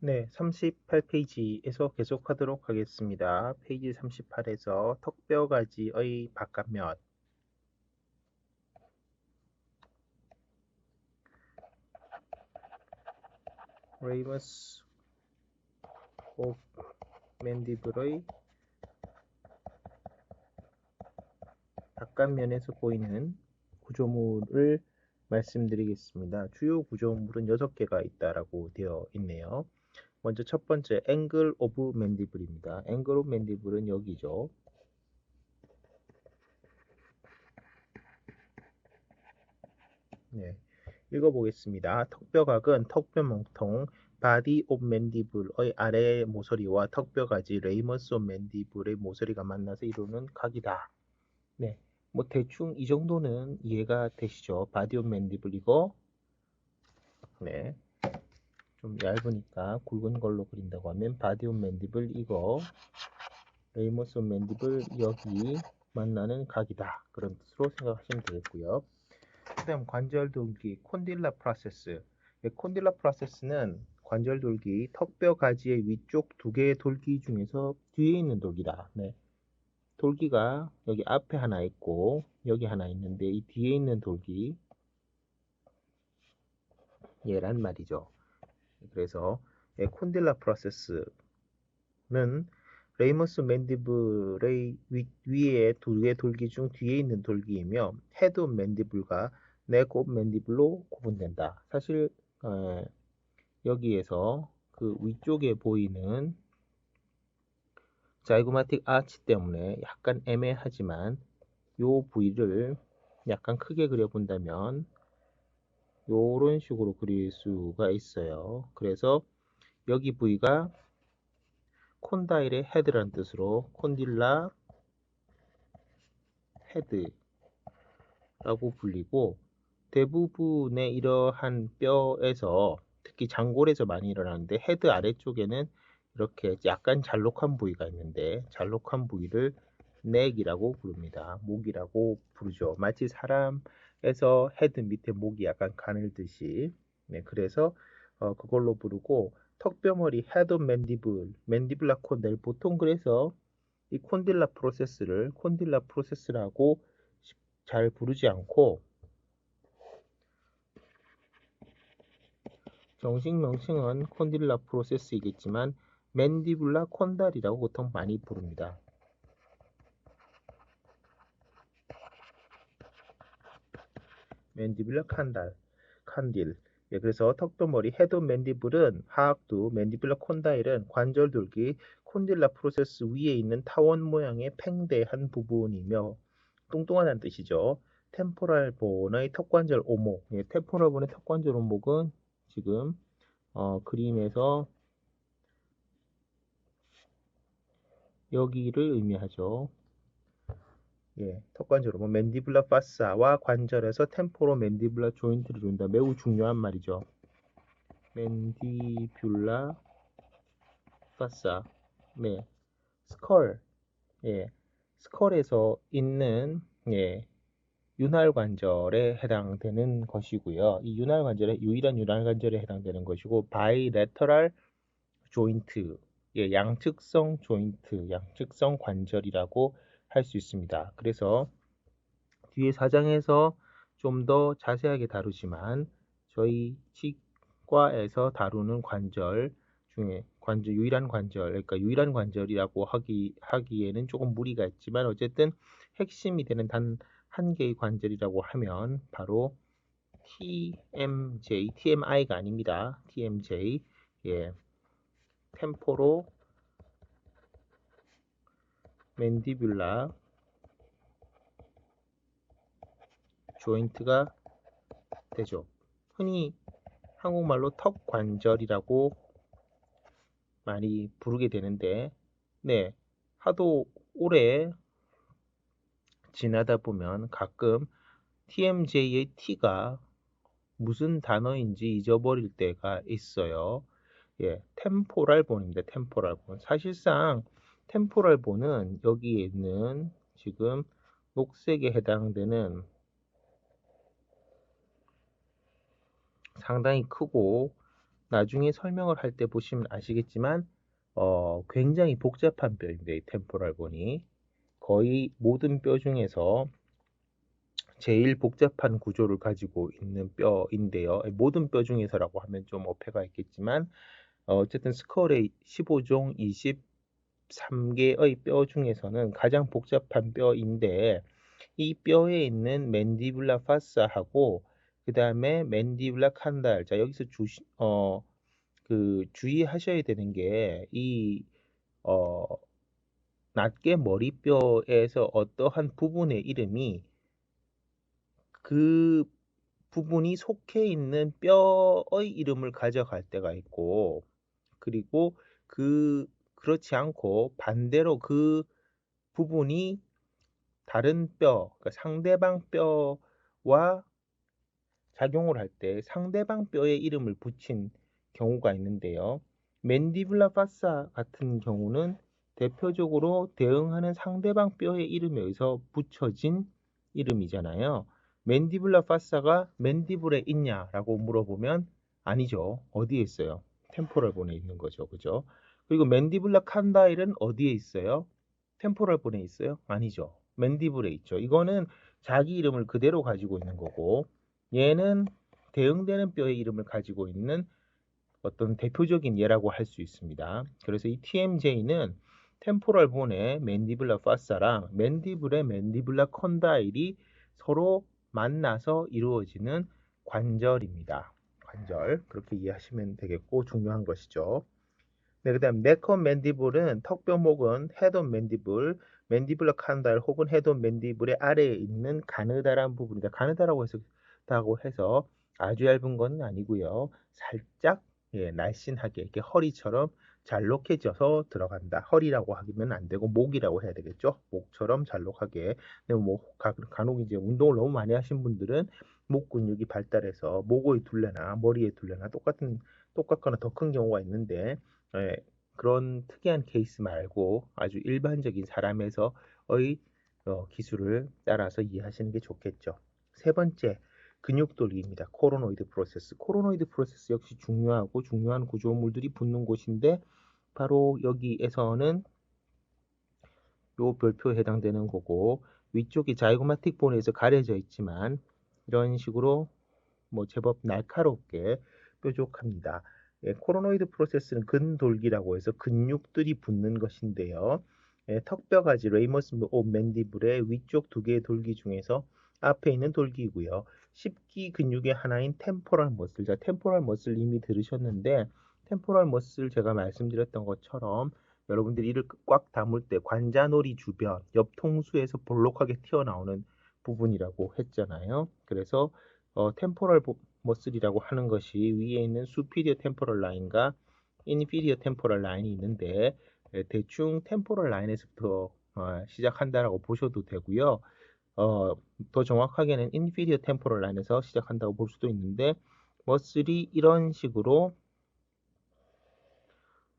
네, 38페이지에서 계속하도록 하겠습니다. 페이지 38에서 턱뼈가지의 바깥면. 레이머스 옵 맨디블의 바깥면에서 보이는 구조물을 말씀드리겠습니다. 주요 구조물은 6개가 있다라고 되어 있네요. 먼저 첫 번째, 앵글 오브 맨디블입니다. 앵글 오브 맨디블은 여기죠. 네, 읽어보겠습니다. 턱뼈각은 턱뼈 몸통, 바디 옵 맨디블의 아래 모서리와 턱뼈가지 레이머스 옵 맨디블의 모서리가 만나서 이루는 각이다. 네, 뭐 대충 이 정도는 이해가 되시죠? 바디 옵 맨디블이고, 네, 좀 얇으니까 굵은 걸로 그린다고 하면 바디 옵 맨디블 이거, 레이머스 옵 맨디블 여기 만나는 각이다. 그런 뜻으로 생각하시면 되겠고요. 그 다음 관절 돌기 콘딜라 프로세스. 콘딜라 프로세스는 관절 돌기 턱뼈 가지의 위쪽 2개의 돌기 중에서 뒤에 있는 돌기다. 네. 돌기가 여기 앞에 하나 있고 여기 하나 있는데 이 뒤에 있는 돌기 얘란 말이죠. 그래서 콘딜라 프로세스는 레이머스 맨디블의 위에 2개의 돌기 중 뒤에 있는 돌기이며 헤드 오브 맨디블과 넥 오브 맨디블로 구분된다. 사실 여기에서 그 위쪽에 보이는 자이고마틱 아치 때문에 약간 애매하지만 요 부위를 약간 크게 그려본다면 요런 식으로 그릴 수가 있어요. 그래서 여기 부위가 콘다일의 헤드라는 뜻으로 콘딜라 헤드라고 불리고 대부분의 이러한 뼈에서 특히 장골에서 많이 일어나는데 헤드 아래쪽에는 이렇게 약간 잘록한 부위가 있는데 잘록한 부위를 넥이라고 부릅니다. 목이라고 부르죠. 마치 사람에서 헤드 밑에 목이 약간 가늘듯이 네, 그래서 그걸로 부르고 턱뼈머리 헤드 맨디블, 맨디블라 콘딜 보통 그래서 이 콘딜라 프로세스라고 잘 부르지 않고 정식 명칭은 콘딜라 프로세스이겠지만 맨디블라 콘달이라고 보통 많이 부릅니다. 맨디블라 칸딜. 예, 그래서 턱뼈머리 헤드 맨디블은 하악두 맨디블라 콘다일은 관절돌기 콘딜라 프로세스 위에 있는 타원 모양의 팽대한 부분이며 뚱뚱하다는 뜻이죠. 템포랄 본의 턱관절 오목. 예, 템포랄 본의 턱관절 오목은 지금 그림에서 여기를 의미하죠. 예, 턱관절 오목 맨디블라 파사와 관절에서 템포로 맨디블라 조인트를 준다. 매우 중요한 말이죠. 맨디뷸라 파사. 네, 스컬. 예, 스컬에서 있는 예, 윤활 관절에 해당되는 것이고요. 이 윤활 관절의 유일한 윤활 관절에 해당되는 것이고 바이레터럴 조인트, 예, 양측성 조인트, 양측성 관절이라고 할 수 있습니다. 그래서 뒤에 4장에서 좀 더 자세하게 다루지만 저희 치과에서 다루는 관절 중에 유일한 관절, 그러니까 유일한 관절이라고 하기에는 조금 무리가 있지만 어쨌든 핵심이 되는 단 한 개의 관절이라고 하면 바로 TMI가 아닙니다. TMJ, 예, 템포로 맨디뷸라 조인트가 되죠. 흔히 한국말로 턱 관절이라고 많이 부르게 되는데, 네, 하도 오래 지나다 보면 가끔 TMJ의 T가 무슨 단어인지 잊어버릴 때가 있어요. 예, 템포랄 본입니다. 템포랄 본. 사실상 템포랄 본은 여기에 있는 지금 녹색에 해당되는 상당히 크고 나중에 설명을 할 때 보시면 아시겠지만 굉장히 복잡한 뼈인데 이 템포럴 본이 거의 모든 뼈 중에서 제일 복잡한 구조를 가지고 있는 뼈인데요. 모든 뼈 중에서라고 하면 좀 어폐가 있겠지만 어쨌든 스컬의 15종 23개의 뼈 중에서는 가장 복잡한 뼈인데 이 뼈에 있는 맨디블라 파사하고 그 다음에 맨디블라 칸달. 자, 여기서 주의하셔야 되는 게 낱개 머리뼈에서 어떠한 부분의 이름이 그 부분이 속해 있는 뼈의 이름을 가져갈 때가 있고, 그리고 그렇지 않고 반대로 그 부분이 다른 그러니까 상대방 뼈와 작용을 할 때 상대방 뼈의 이름을 붙인 경우가 있는데요. 맨디블라 파사 같은 경우는 대표적으로 대응하는 상대방 뼈의 이름에 의해서 붙여진 이름이잖아요. 맨디블라 파사가 맨디블에 있냐라고 물어보면 아니죠. 어디에 있어요? 템포럴 본에 있는 거죠. 그죠? 그리고 맨디블라 칸다일은 어디에 있어요? 템포럴 본에 있어요? 아니죠. 맨디블에 있죠. 이거는 자기 이름을 그대로 가지고 있는 거고, 얘는 대응되는 뼈의 이름을 가지고 있는 어떤 대표적인 예라고 할 수 있습니다. 그래서 이 TMJ는 템포럴 본의 맨디블라 파사랑 맨디블의 맨디블라 컨다일이 서로 만나서 이루어지는 관절입니다. 관절. 그렇게 이해하시면 되겠고 중요한 것이죠. 네, 그다음 네컨 맨디블은 턱뼈목은 헤드온 맨디블, 맨디블러 칸달 혹은 헤드온 맨디블의 아래에 있는 가느다란 부분이다. 가느다라고 해서 아주 얇은 건 아니고요. 살짝 날씬하게 이렇게 허리처럼 잘록해져서 들어간다. 허리라고 하면 안 되고 목이라고 해야 되겠죠. 목처럼 잘록하게. 근데 뭐 간혹 이제 운동을 너무 많이 하신 분들은 목 근육이 발달해서 목의 둘레나 머리의 둘레나 똑같거나 더 큰 경우가 있는데 예, 그런 특이한 케이스 말고 아주 일반적인 사람에서의 기술을 따라서 이해하시는 게 좋겠죠. 세 번째, 근육 돌기입니다. 코로노이드 프로세스. 코로노이드 프로세스 역시 중요하고 중요한 구조물들이 붙는 곳인데 바로 여기에서는 요 별표에 해당되는 거고 위쪽이 자이고마틱 본에서 가려져 있지만 이런 식으로 뭐 제법 날카롭게 뾰족합니다. 코로노이드 프로세스는 근돌기라고 해서 근육들이 붙는 것인데요. 턱뼈가지 레이머스 오 맨디블의 위쪽 두 개의 돌기 중에서 앞에 있는 돌기이고요. 십기 근육의 하나인 템포럴 머슬. 자, 템포럴 머슬 이미 들으셨는데 템포럴 머슬 제가 말씀드렸던 것처럼 여러분들이 이를 꽉 다물 때 관자놀이 주변 옆 통수에서 볼록하게 튀어나오는 부분이라고 했잖아요. 그래서 템포럴 머슬이라고 하는 것이 위에 있는 superior temporal line과 inferior temporal line이 있는데 대충 temporal line에서부터 시작한다라고 보셔도 되고요. 더 정확하게는 inferior temporal line에서 시작한다고 볼 수도 있는데 머슬이 이런 식으로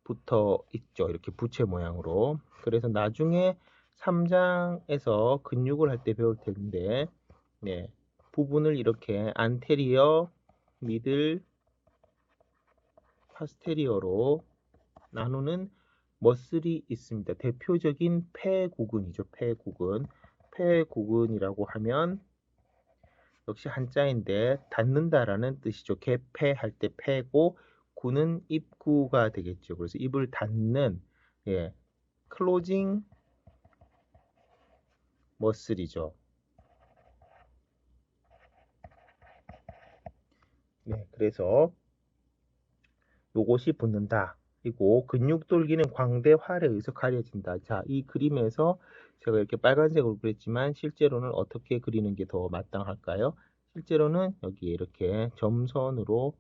붙어 있죠. 이렇게 부채 모양으로. 그래서 나중에 3장에서 근육을 할 때 배울 텐데 네, 부분을 이렇게 안테리어, 미들, 파스테리어로 나누는 머슬이 있습니다. 대표적인 폐구근이죠. 폐구근. 폐구근이라고 하면 역시 한자인데 닫는다라는 뜻이죠. 개폐할 때 폐고 구는 입구가 되겠죠. 그래서 입을 닫는 클로징 머슬이죠. 네, 그래서 요것이 붙는다. 그리고 근육돌기는 광대활에 의해서 가려진다. 자, 이 그림에서 제가 이렇게 빨간색으로 그렸지만 실제로는 어떻게 그리는 게 더 마땅할까요? 실제로는 여기에 이렇게 점선으로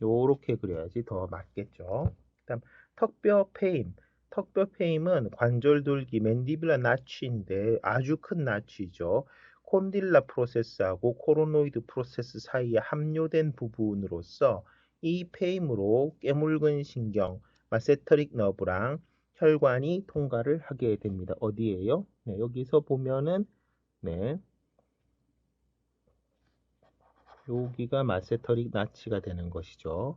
요렇게 그려야지 더 맞겠죠. 그다음 턱뼈 페임. 턱뼈 페임은 관절돌기 맨디블라 나치인데 아주 큰 나치죠. 콘딜라 프로세스하고 코로노이드 프로세스 사이에 함유된 부분으로서 이 페임으로 깨물근 신경, 마세터릭 너브랑 혈관이 통과를 하게 됩니다. 어디에요? 네, 여기서 보면은 네, 여기가 마세터릭 나치가 되는 것이죠.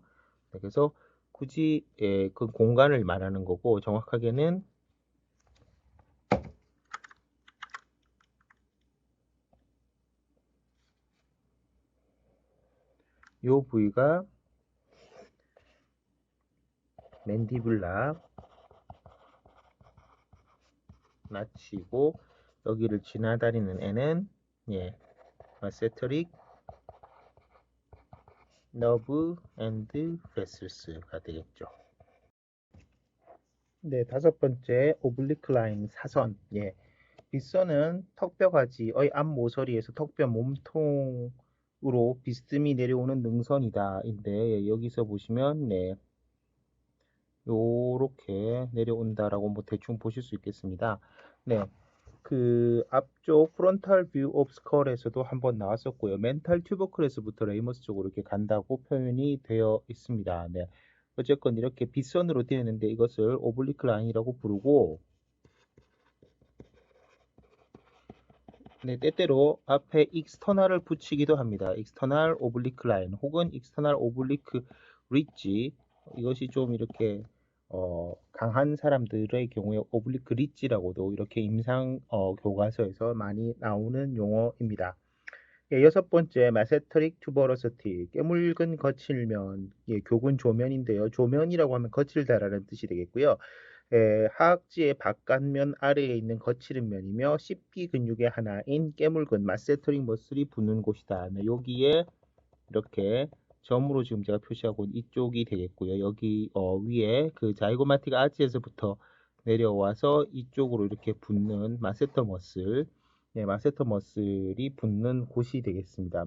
네, 그래서 굳이 그 공간을 말하는 거고 정확하게는 요 부위가 맨디블라 나치고 여기를 지나다니는 애는 마세터릭 너브 앤드 베슬스가 되겠죠. 네, 다섯 번째 오블리크 라인 사선. 빗선은 턱뼈가지의 앞 모서리에서 턱뼈 몸통으로 비스듬히 내려오는 능선이다. 인데 여기서 보시면 요렇게 내려온다라고 뭐 대충 보실 수 있겠습니다. 네. 그 앞쪽 프론탈 뷰 오브 스컬에서도 한번 나왔었고요. 멘탈 튜버클에서부터 레이머스 쪽으로 이렇게 간다고 표현이 되어 있습니다. 네. 어쨌건 이렇게 빗선으로 되어 있는데 이것을 오블리크 라인이라고 부르고 네, 때때로 앞에 익스터널을 붙이기도 합니다. 익스터널 오블리크 라인 혹은 익스터널 오블리크 리지 이것이 좀 이렇게 강한 사람들의 경우에 오블리크 리지라고도 이렇게 임상 교과서에서 많이 나오는 용어입니다. 여섯 번째 마세터릭 투버러시티 깨물근 거칠면 교근 조면인데요. 조면이라고 하면 거칠다라는 뜻이 되겠고요. 하악지의 바깥면 아래에 있는 거칠은 면이며 씹기 근육의 하나인 깨물근 마세터릭 머슬이 붙는 곳이다. 네, 여기에 이렇게 점으로 지금 제가 표시하고 있는 이쪽이 되겠고요. 여기 위에 그 자이고마틱 아치에서부터 내려와서 이쪽으로 이렇게 붙는 마세터 머슬, 마세터 머슬이 붙는 곳이 되겠습니다.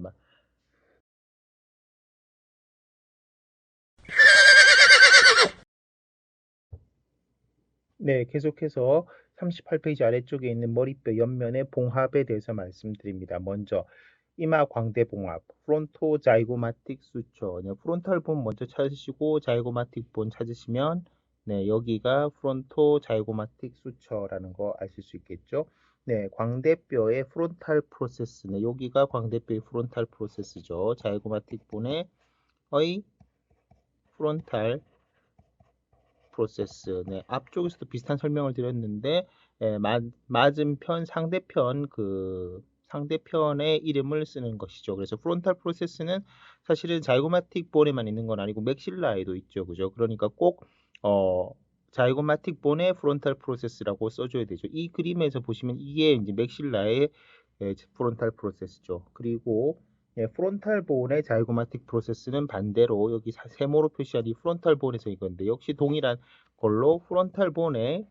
네, 계속해서 38페이지 아래쪽에 있는 머리뼈 옆면의 봉합에 대해서 말씀드립니다. 먼저 이마 광대 봉합, 프론토 자이고마틱 수초. 네, 프론탈 본 먼저 찾으시고 자이고마틱 본 찾으시면 여기가 프론토 자이고마틱 수초라는 거 아실 수 있겠죠? 네, 광대뼈의 프론탈 프로세스. 네, 여기가 광대뼈의 프론탈 프로세스죠. 자이고마틱 본의 프론탈 프로세스. 네, 앞쪽에서도 비슷한 설명을 드렸는데 맞은편 상대편 상대편의 이름을 쓰는 것이죠. 그래서 프론탈 프로세스는 사실은 자이고마틱 본에만 있는 건 아니고 맥실라에도 있죠. 그죠? 그러니까 꼭 자이고마틱 본의 프론탈 프로세스라고 써줘야 되죠. 이 그림에서 보시면 이게 이제 맥실라의 프론탈 프로세스죠. 그리고 프론탈 본의 자이고마틱 프로세스는 반대로 여기 세모로 표시한 이 프론탈 본에서 이건데 역시 동일한 걸로 프론탈 본의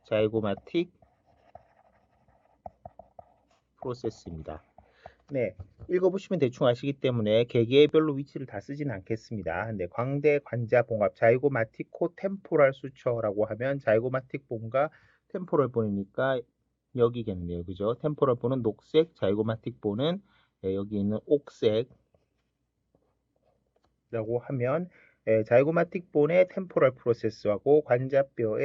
자이고마틱 프로세스입니다. 네, 읽어보시면 대충 아시기 때문에 개개별로 위치를 다 쓰진 않겠습니다. 네, 광대 관자 봉합 자이고마틱 코 템포랄 수처라고 하면 자이고마틱 본과 템포럴 본이니까 여기겠네요. 그죠? 템포럴 본은 녹색, 자이고마틱 본은 여기 있는 옥색이라고 하면 자이고마틱 본의 템포럴 프로세스하고 관자뼈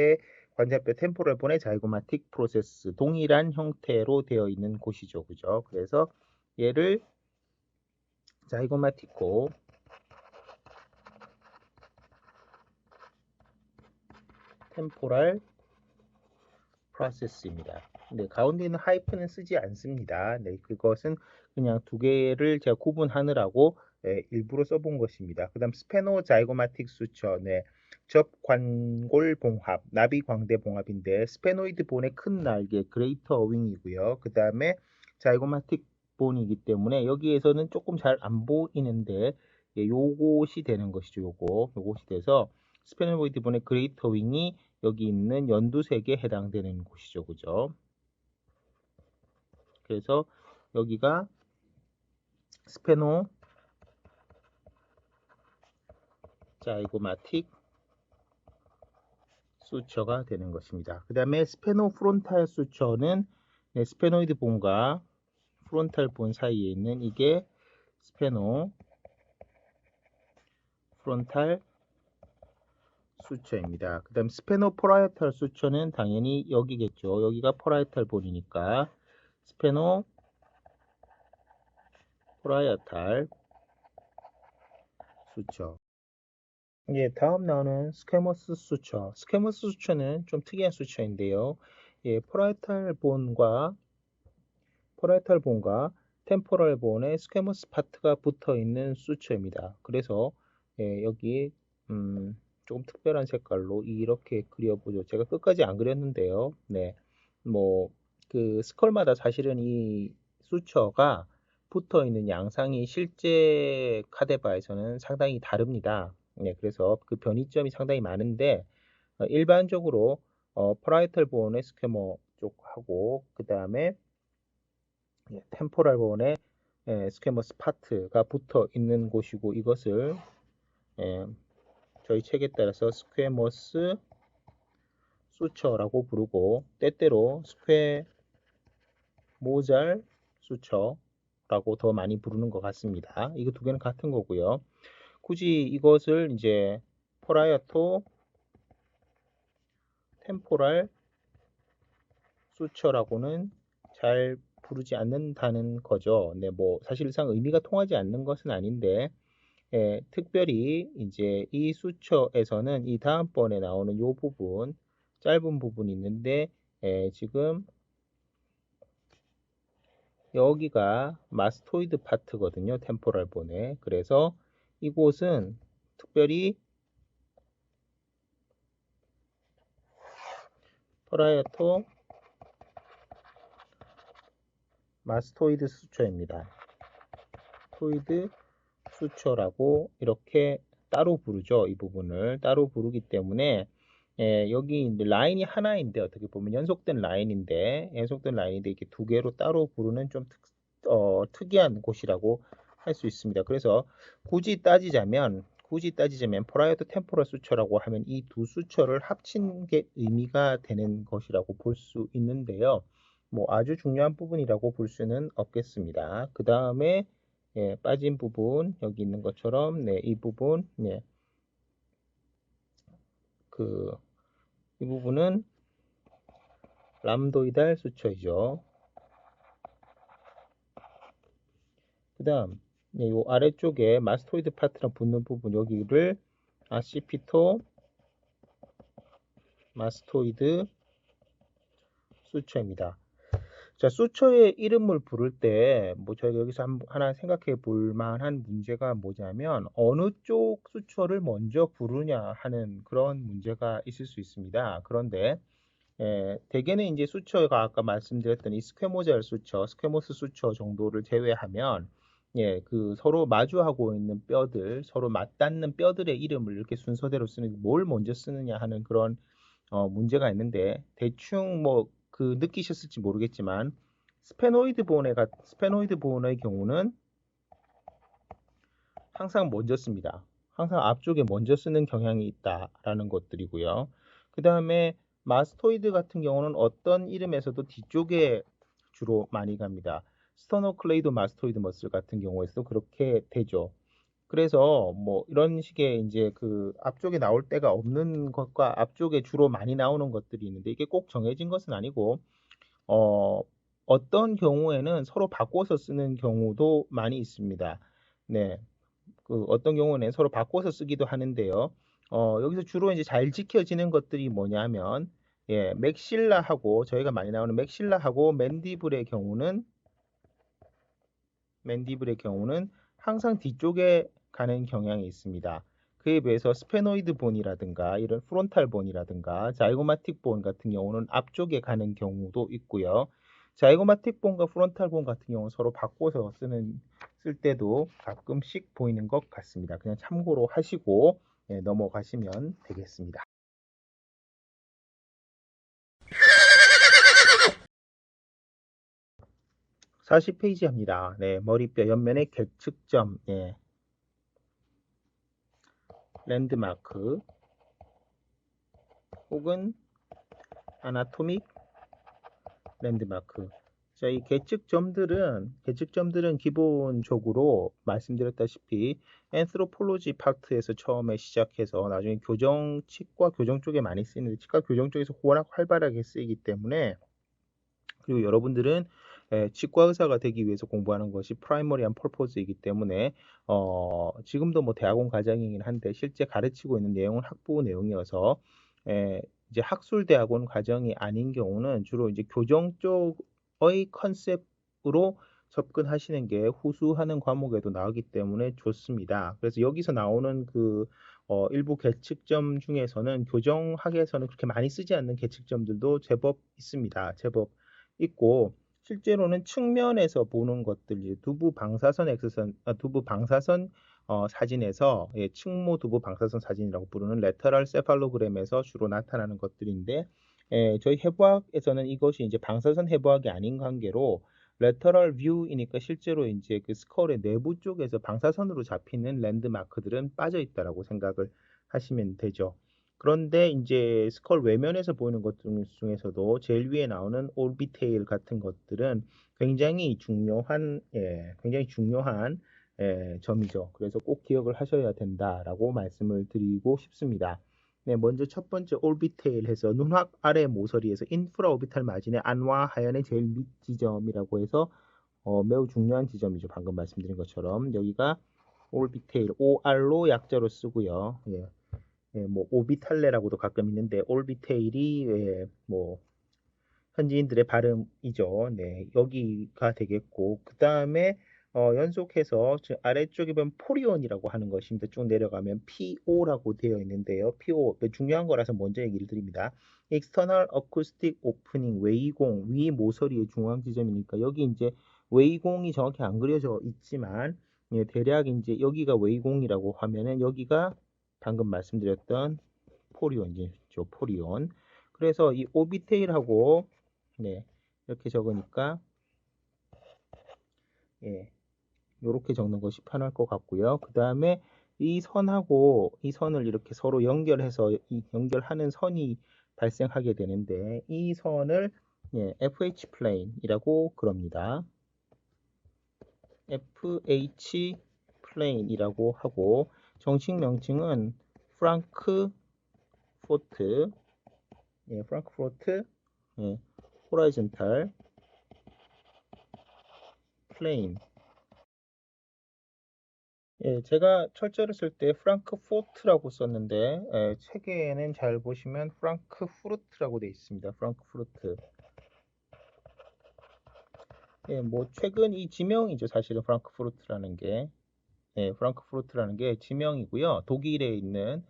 템포럴 본의 자이고마틱 프로세스 동일한 형태로 되어 있는 곳이죠. 그죠? 그래서 얘를 자이고마티코 템포랄 프로세스입니다. 네, 가운데 있는 하이픈은 쓰지 않습니다. 네, 그것은 그냥 두 개를 제가 구분하느라고 일부러 써본 것입니다. 그 다음 스페노 자이고마틱 수처, 접관골 봉합, 나비 광대 봉합인데 스페노이드 본의 큰 날개, 그레이터 어윙이고요. 그 다음에 자이고마틱 본이기 때문에 여기에서는 조금 잘 안 보이는데 요것이 되는 것이죠. 요것이 돼서 스페노이드 본의 그레이터 윙이 여기 있는 연두색에 해당되는 곳이죠. 그죠? 그래서 여기가 스페노 자이고마틱 수처가 되는 것입니다. 그 다음에 스페노 프론탈 수처는 스페노이드 본과 프론탈 본 사이에 있는 이게 스페노 프론탈 수처입니다. 그 다음 스페노 포라이탈 수처는 당연히 여기겠죠. 여기가 포라이탈 본이니까 스페노 parietal 수처. 예, 다음 나오는 스퀘머스 수처. 스퀘머스 수처는 좀 특이한 수처인데요. 예, parietal 보온과 템포럴 보온에 스퀘머스 파트가 붙어 있는 수처입니다. 그래서 예, 여기 조금 특별한 색깔로 이렇게 그려보죠. 제가 끝까지 안 그렸는데요. 네, 뭐 그 스컬마다 사실은 이 수처가 붙어 있는 양상이 실제 카데바에서는 상당히 다릅니다. 네, 그래서 그 변이점이 상당히 많은데 일반적으로 퍼라이털 보온의 스퀘머 쪽하고 그 다음에 템포럴 보온의 스퀘머스 파트가 붙어 있는 곳이고 이것을 예, 저희 책에 따라서 스퀘머스 수처라고 부르고 때때로 스퀘모잘 수처라고 더 많이 부르는 것 같습니다. 이거 두 개는 같은 거고요. 굳이 이것을 이제 포라이어토 템포랄 수처라고는 잘 부르지 않는다는 거죠. 네, 뭐 사실상 의미가 통하지 않는 것은 아닌데 특별히 이제 이 수처에서는 이 다음번에 나오는 이 부분 짧은 부분이 있는데 지금 여기가 마스토이드 파트거든요. 템포럴 본에. 그래서 이곳은 특별히 퍼라이어토 마스토이드 수처입니다. 토이드 수처라고 이렇게 따로 부르죠. 이 부분을 따로 부르기 때문에 여기 이제 라인이 하나인데 어떻게 보면 연속된 라인인데 이렇게 두 개로 따로 부르는 좀 특이한 곳이라고 할 수 있습니다. 그래서 굳이 따지자면 포라이어토 템포럴 수처라고 하면 이 두 수처를 합친 게 의미가 되는 것이라고 볼 수 있는데요. 뭐 아주 중요한 부분이라고 볼 수는 없겠습니다. 그 다음에 빠진 부분 여기 있는 것처럼 이 부분 이 부분은 람도이달 수처이죠. 그 다음 이 아래쪽에 마스토이드 파트랑 붙는 부분 여기를 아시피토 마스토이드 수처입니다. 자, 수처의 이름을 부를 때, 뭐, 저희가 여기서 하나 생각해 볼 만한 문제가 뭐냐면, 어느 쪽 수처를 먼저 부르냐 하는 그런 문제가 있을 수 있습니다. 그런데, 대개는 이제 수처가 아까 말씀드렸던 이 스퀘모잘 수처, 스퀘모스 수처 정도를 제외하면, 그 서로 마주하고 있는 뼈들, 서로 맞닿는 뼈들의 이름을 이렇게 순서대로 쓰는, 뭘 먼저 쓰느냐 하는 그런 문제가 있는데, 대충 뭐, 느끼셨을지 모르겠지만 스페노이드 보온의 경우는 항상 먼저 씁니다. 항상 앞쪽에 먼저 쓰는 경향이 있다라는 것들이고요. 그 다음에 마스토이드 같은 경우는 어떤 이름에서도 뒤쪽에 주로 많이 갑니다. 스터노클레이도 마스토이드 머슬 같은 경우에서도 그렇게 되죠. 그래서 뭐 이런 식의 이제 그 앞쪽에 나올 때가 없는 것과 앞쪽에 주로 많이 나오는 것들이 있는데 이게 꼭 정해진 것은 아니고 어떤 경우에는 서로 바꿔서 쓰는 경우도 많이 있습니다. 네. 그 어떤 경우는 서로 바꿔서 쓰기도 하는데요. 여기서 주로 이제 잘 지켜지는 것들이 뭐냐면 맥실라하고 저희가 많이 나오는 맥실라하고 맨디블의 경우는 항상 뒤쪽에 가는 경향이 있습니다. 그에 비해서 스페노이드 본이라든가 이런 프론탈 본이라든가 자이고마틱 본 같은 경우는 앞쪽에 가는 경우도 있고요. 자이고마틱 본과 프론탈 본 같은 경우는 서로 바꿔서 쓸 때도 가끔씩 보이는 것 같습니다. 그냥 참고로 하시고 넘어가시면 되겠습니다. 40페이지 합니다. 네, 머리뼈 옆면의 계측점, 랜드마크 혹은 아나토믹 랜드마크. 자, 이 계측점들은 기본적으로 말씀드렸다시피 앤스로폴로지 파트에서 처음에 시작해서 나중에 치과 교정 쪽에 많이 쓰이는데 치과 교정 쪽에서 워낙 활발하게 쓰이기 때문에 그리고 여러분들은 치과 의사가 되기 위해서 공부하는 것이 프라이머리한 펄포즈이기 때문에 지금도 뭐 대학원 과정이긴 한데 실제 가르치고 있는 내용은 학부 내용이어서 이제 학술 대학원 과정이 아닌 경우는 주로 이제 교정 쪽의 컨셉으로 접근하시는 게 후수하는 과목에도 나오기 때문에 좋습니다. 그래서 여기서 나오는 그 일부 계측점 중에서는 교정학에서는 그렇게 많이 쓰지 않는 계측점들도 제법 있습니다. 제법 있고 실제로는 측면에서 보는 것들, 두부 방사선 X선, 두부 방사선 사진에서 측모 두부 방사선 사진이라고 부르는 레터럴 세팔로그램에서 주로 나타나는 것들인데 저희 해부학에서는 이것이 이제 방사선 해부학이 아닌 관계로 레터럴 뷰이니까 실제로 이제 그 스컬의 내부 쪽에서 방사선으로 잡히는 랜드마크들은 빠져 있다라고 생각을 하시면 되죠. 그런데 이제 스컬 외면에서 보이는 것 중에서도 제일 위에 나오는 올비테일 같은 것들은 굉장히 중요한 점이죠. 그래서 꼭 기억을 하셔야 된다라고 말씀을 드리고 싶습니다. 네, 먼저 첫 번째 올비테일 해서 눈확 아래 모서리에서 인프라 오비탈 마진의 안과 하연의 제일 밑 지점이라고 해서 매우 중요한 지점이죠. 방금 말씀드린 것처럼 여기가 올비테일 OR로 약자로 쓰고요. 뭐 오비탈레라고도 가끔 있는데 올비테일이 뭐 현지인들의 발음이죠. 네, 여기가 되겠고 그 다음에 연속해서 아래쪽에 보면 포리온이라고 하는 것입니다. 쭉 내려가면 PO라고 되어 있는데요. PO 중요한 거라서 먼저 얘기를 드립니다. External Acoustic Opening 외이공 위 모서리의 중앙 지점이니까 여기 이제 외이공이 정확히 안 그려져 있지만 대략 이제 여기가 외이공이라고 하면은 여기가 방금 말씀드렸던 포리온이죠. 포리온. 그래서 이 오비테일하고 네, 이렇게 적으니까 이렇게 적는 것이 편할 것 같고요. 그 다음에 이 선하고 이 선을 이렇게 서로 연결해서 연결하는 선이 발생하게 되는데 이 선을 FH 플레인이라고 그럽니다. FH 플레인이라고 하고 정식 명칭은 프랑크포트 호라이즌탈 플레인. 제가 철자를 쓸 때 프랑크포트라고 썼는데 책에는 잘 보시면 프랑크푸르트라고 되어 있습니다. 프랑크푸르트. 뭐 최근 이 지명이죠. 사실은 프랑크푸르트라는 게 지명이고요. 독일에 있는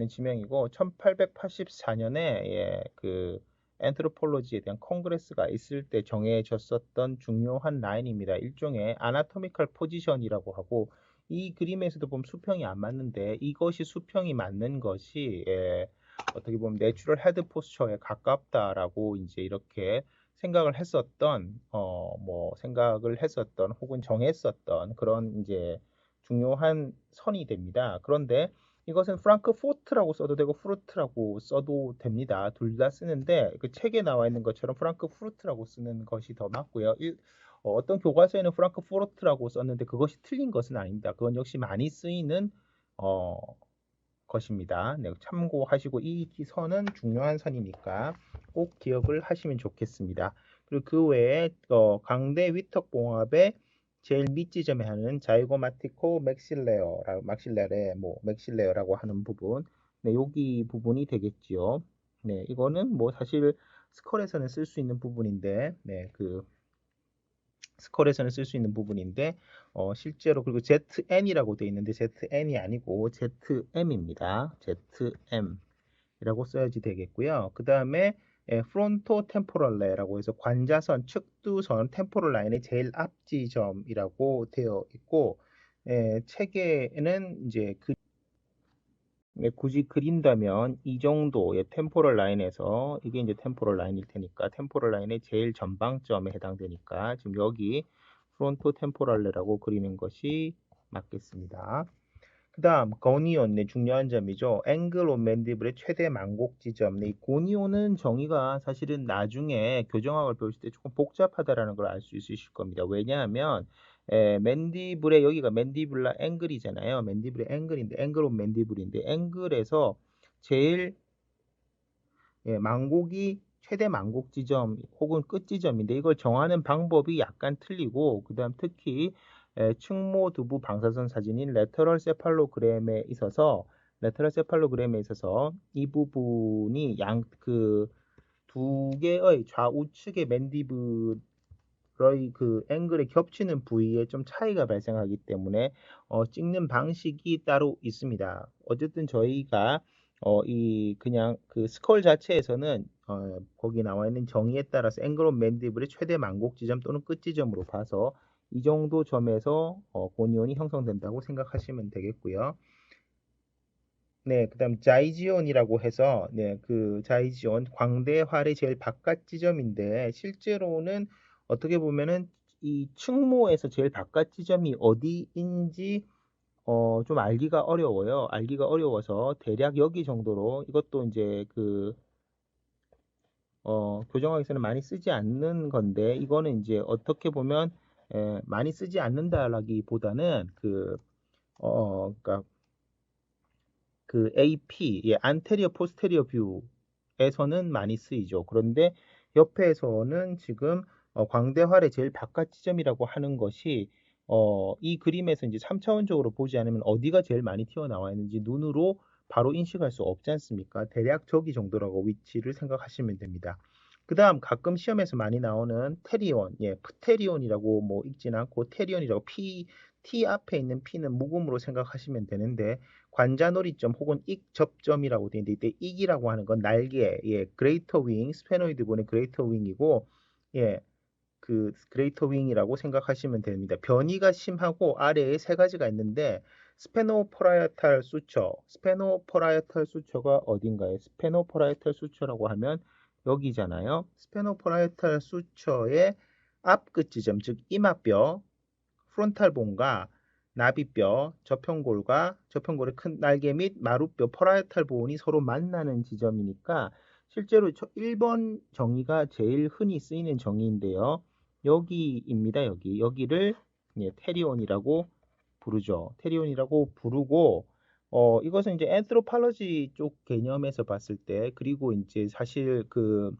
지명이고 1884년에 그 엔트로폴로지에 대한 콩그레스가 있을 때 정해졌었던 중요한 라인입니다. 일종의 아나토미컬 포지션이라고 하고 이 그림에서도 보면 수평이 안 맞는데 이것이 수평이 맞는 것이 어떻게 보면 내추럴 헤드 포스처에 가깝다라고 이제 이렇게 생각을 했었던 혹은 정했었던 그런 이제 중요한 선이 됩니다. 그런데 이것은 프랑크포트라고 써도 되고 프루트라고 써도 됩니다. 둘 다 쓰는데 그 책에 나와 있는 것처럼 프랑크푸르트라고 쓰는 것이 더 맞고요. 어떤 교과서에는 프랑크푸르트라고 썼는데 그것이 틀린 것은 아닙니다. 그건 역시 많이 쓰이는 어, 것입니다. 네, 참고하시고 이 선은 중요한 선이니까 꼭 기억을 하시면 좋겠습니다. 그리고 그 외에 광대 위턱봉합의 제일 밑지점에 하는 자이고마티코 맥실레어라고 하는 부분, 네, 여기 부분이 되겠지요. 네, 이거는 뭐 사실 스컬에서는 쓸 수 있는 부분인데, 스컬에서는 쓸 수 있는 부분인데 실제로 그리고 ZN이라고 되어 있는데 ZN이 아니고 ZM입니다. ZM이라고 써야지 되겠고요. 그 다음에 프론토 템포럴레라고 해서 관자선, 측두선, 템포럴 라인의 제일 앞 지점이라고 되어 있고 책에는 이제 굳이 그린다면 이 정도의 템포럴 라인에서 이게 이제 템포럴 라인일 테니까 템포럴 라인의 제일 전방점에 해당되니까 지금 여기 프론토 템포랄레라고 그리는 것이 맞겠습니다. 그 다음 고니온 중요한 점이죠. 앵글 온 맨디블의 최대 만곡 지점. 이 고니온은 정의가 사실은 나중에 교정학을 배우실 때 조금 복잡하다라는 걸 알 수 있으실 겁니다. 왜냐하면 맨디블의 여기가 맨디블라 앵글이잖아요. 맨디블의 앵글인데 앵글 온 맨디블인데 앵글에서 제일 만곡이 최대 만곡 지점 혹은 끝 지점인데 이걸 정하는 방법이 약간 틀리고 그다음 특히 측모 두부 방사선 사진인 레터럴 세팔로그램에 있어서 이 부분이 두 개의 좌우측의 맨디블의 그 앵글에 겹치는 부위에 좀 차이가 발생하기 때문에 찍는 방식이 따로 있습니다. 어쨌든 저희가 이 그냥 그 스컬 자체에서는 거기 나와 있는 정의에 따라서 앵글 오브 맨디블의 최대 만곡 지점 또는 끝 지점으로 봐서 이 정도 점에서 고니온이 형성된다고 생각하시면 되겠고요. 네, 그다음 자이지온이라고 해서 그 자이지온 광대활의 제일 바깥 지점인데 실제로는 어떻게 보면은 이 측모에서 제일 바깥 지점이 어디인지 좀 알기가 어려워요. 알기가 어려워서 대략 여기 정도로 이것도 이제 그 교정학에서는 많이 쓰지 않는 건데 이거는 이제 어떻게 보면 많이 쓰지 않는다라기보다는 그러니까 그 AP, 안테리어 포스테리어 뷰에서는 많이 쓰이죠. 그런데 옆에서는 지금 광대활의 제일 바깥 지점이라고 하는 것이 이 그림에서 이제 3차원적으로 보지 않으면 어디가 제일 많이 튀어나와 있는지 눈으로 바로 인식할 수 없지 않습니까? 대략 저기 정도라고 위치를 생각하시면 됩니다. 그 다음 가끔 시험에서 많이 나오는 테리온, 프테리온이라고 뭐 읽지는 않고 테리온이라고 T 앞에 있는 P는 묵음으로 생각하시면 되는데 관자놀이점 혹은 익접점이라고 되어 있는데 이때 익이라고 하는 건 날개, 그레이터 윙, 스페노이드 본의 그레이터 윙이고 그 그레이터 윙이라고 생각하시면 됩니다. 변이가 심하고 아래에 세 가지가 있는데 스페노포라이탈 수처가 어딘가요? 스페노포라이탈 수처라고 하면 여기잖아요. 스페노포라이탈 수처의 앞끝 지점, 즉 이마뼈, 프론탈본과 나비뼈, 저편골의 큰 날개 및 마루뼈, 퍼라이탈 본이 서로 만나는 지점이니까 실제로 1번 정의가 제일 흔히 쓰이는 정의인데요. 여기입니다. 여기를 테리온이라고 부르죠. 테리온이라고 부르고 이것은 이제 앤트로팔러지 쪽 개념에서 봤을 때 그리고 이제 사실 그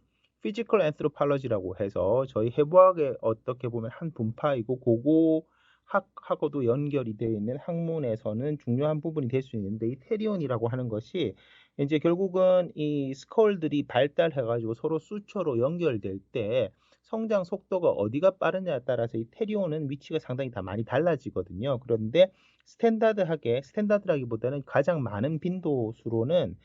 피지컬 앤트로팔러지라고 해서 저희 해부학의 어떻게 보면 한 분파이고 고고 학하고도 연결이 되어 있는 학문에서는 중요한 부분이 될 수 있는데 이 테리온이라고 하는 것이 이제 결국은 이 스컬들이 발달해가지고 서로 수처로 연결될 때 성장 속도가 어디가 빠르냐에 따라서 이 테리온은 위치가 상당히 다 많이 달라지거든요. 그런데 스탠다드라기보다는 가장 많은 빈도수로는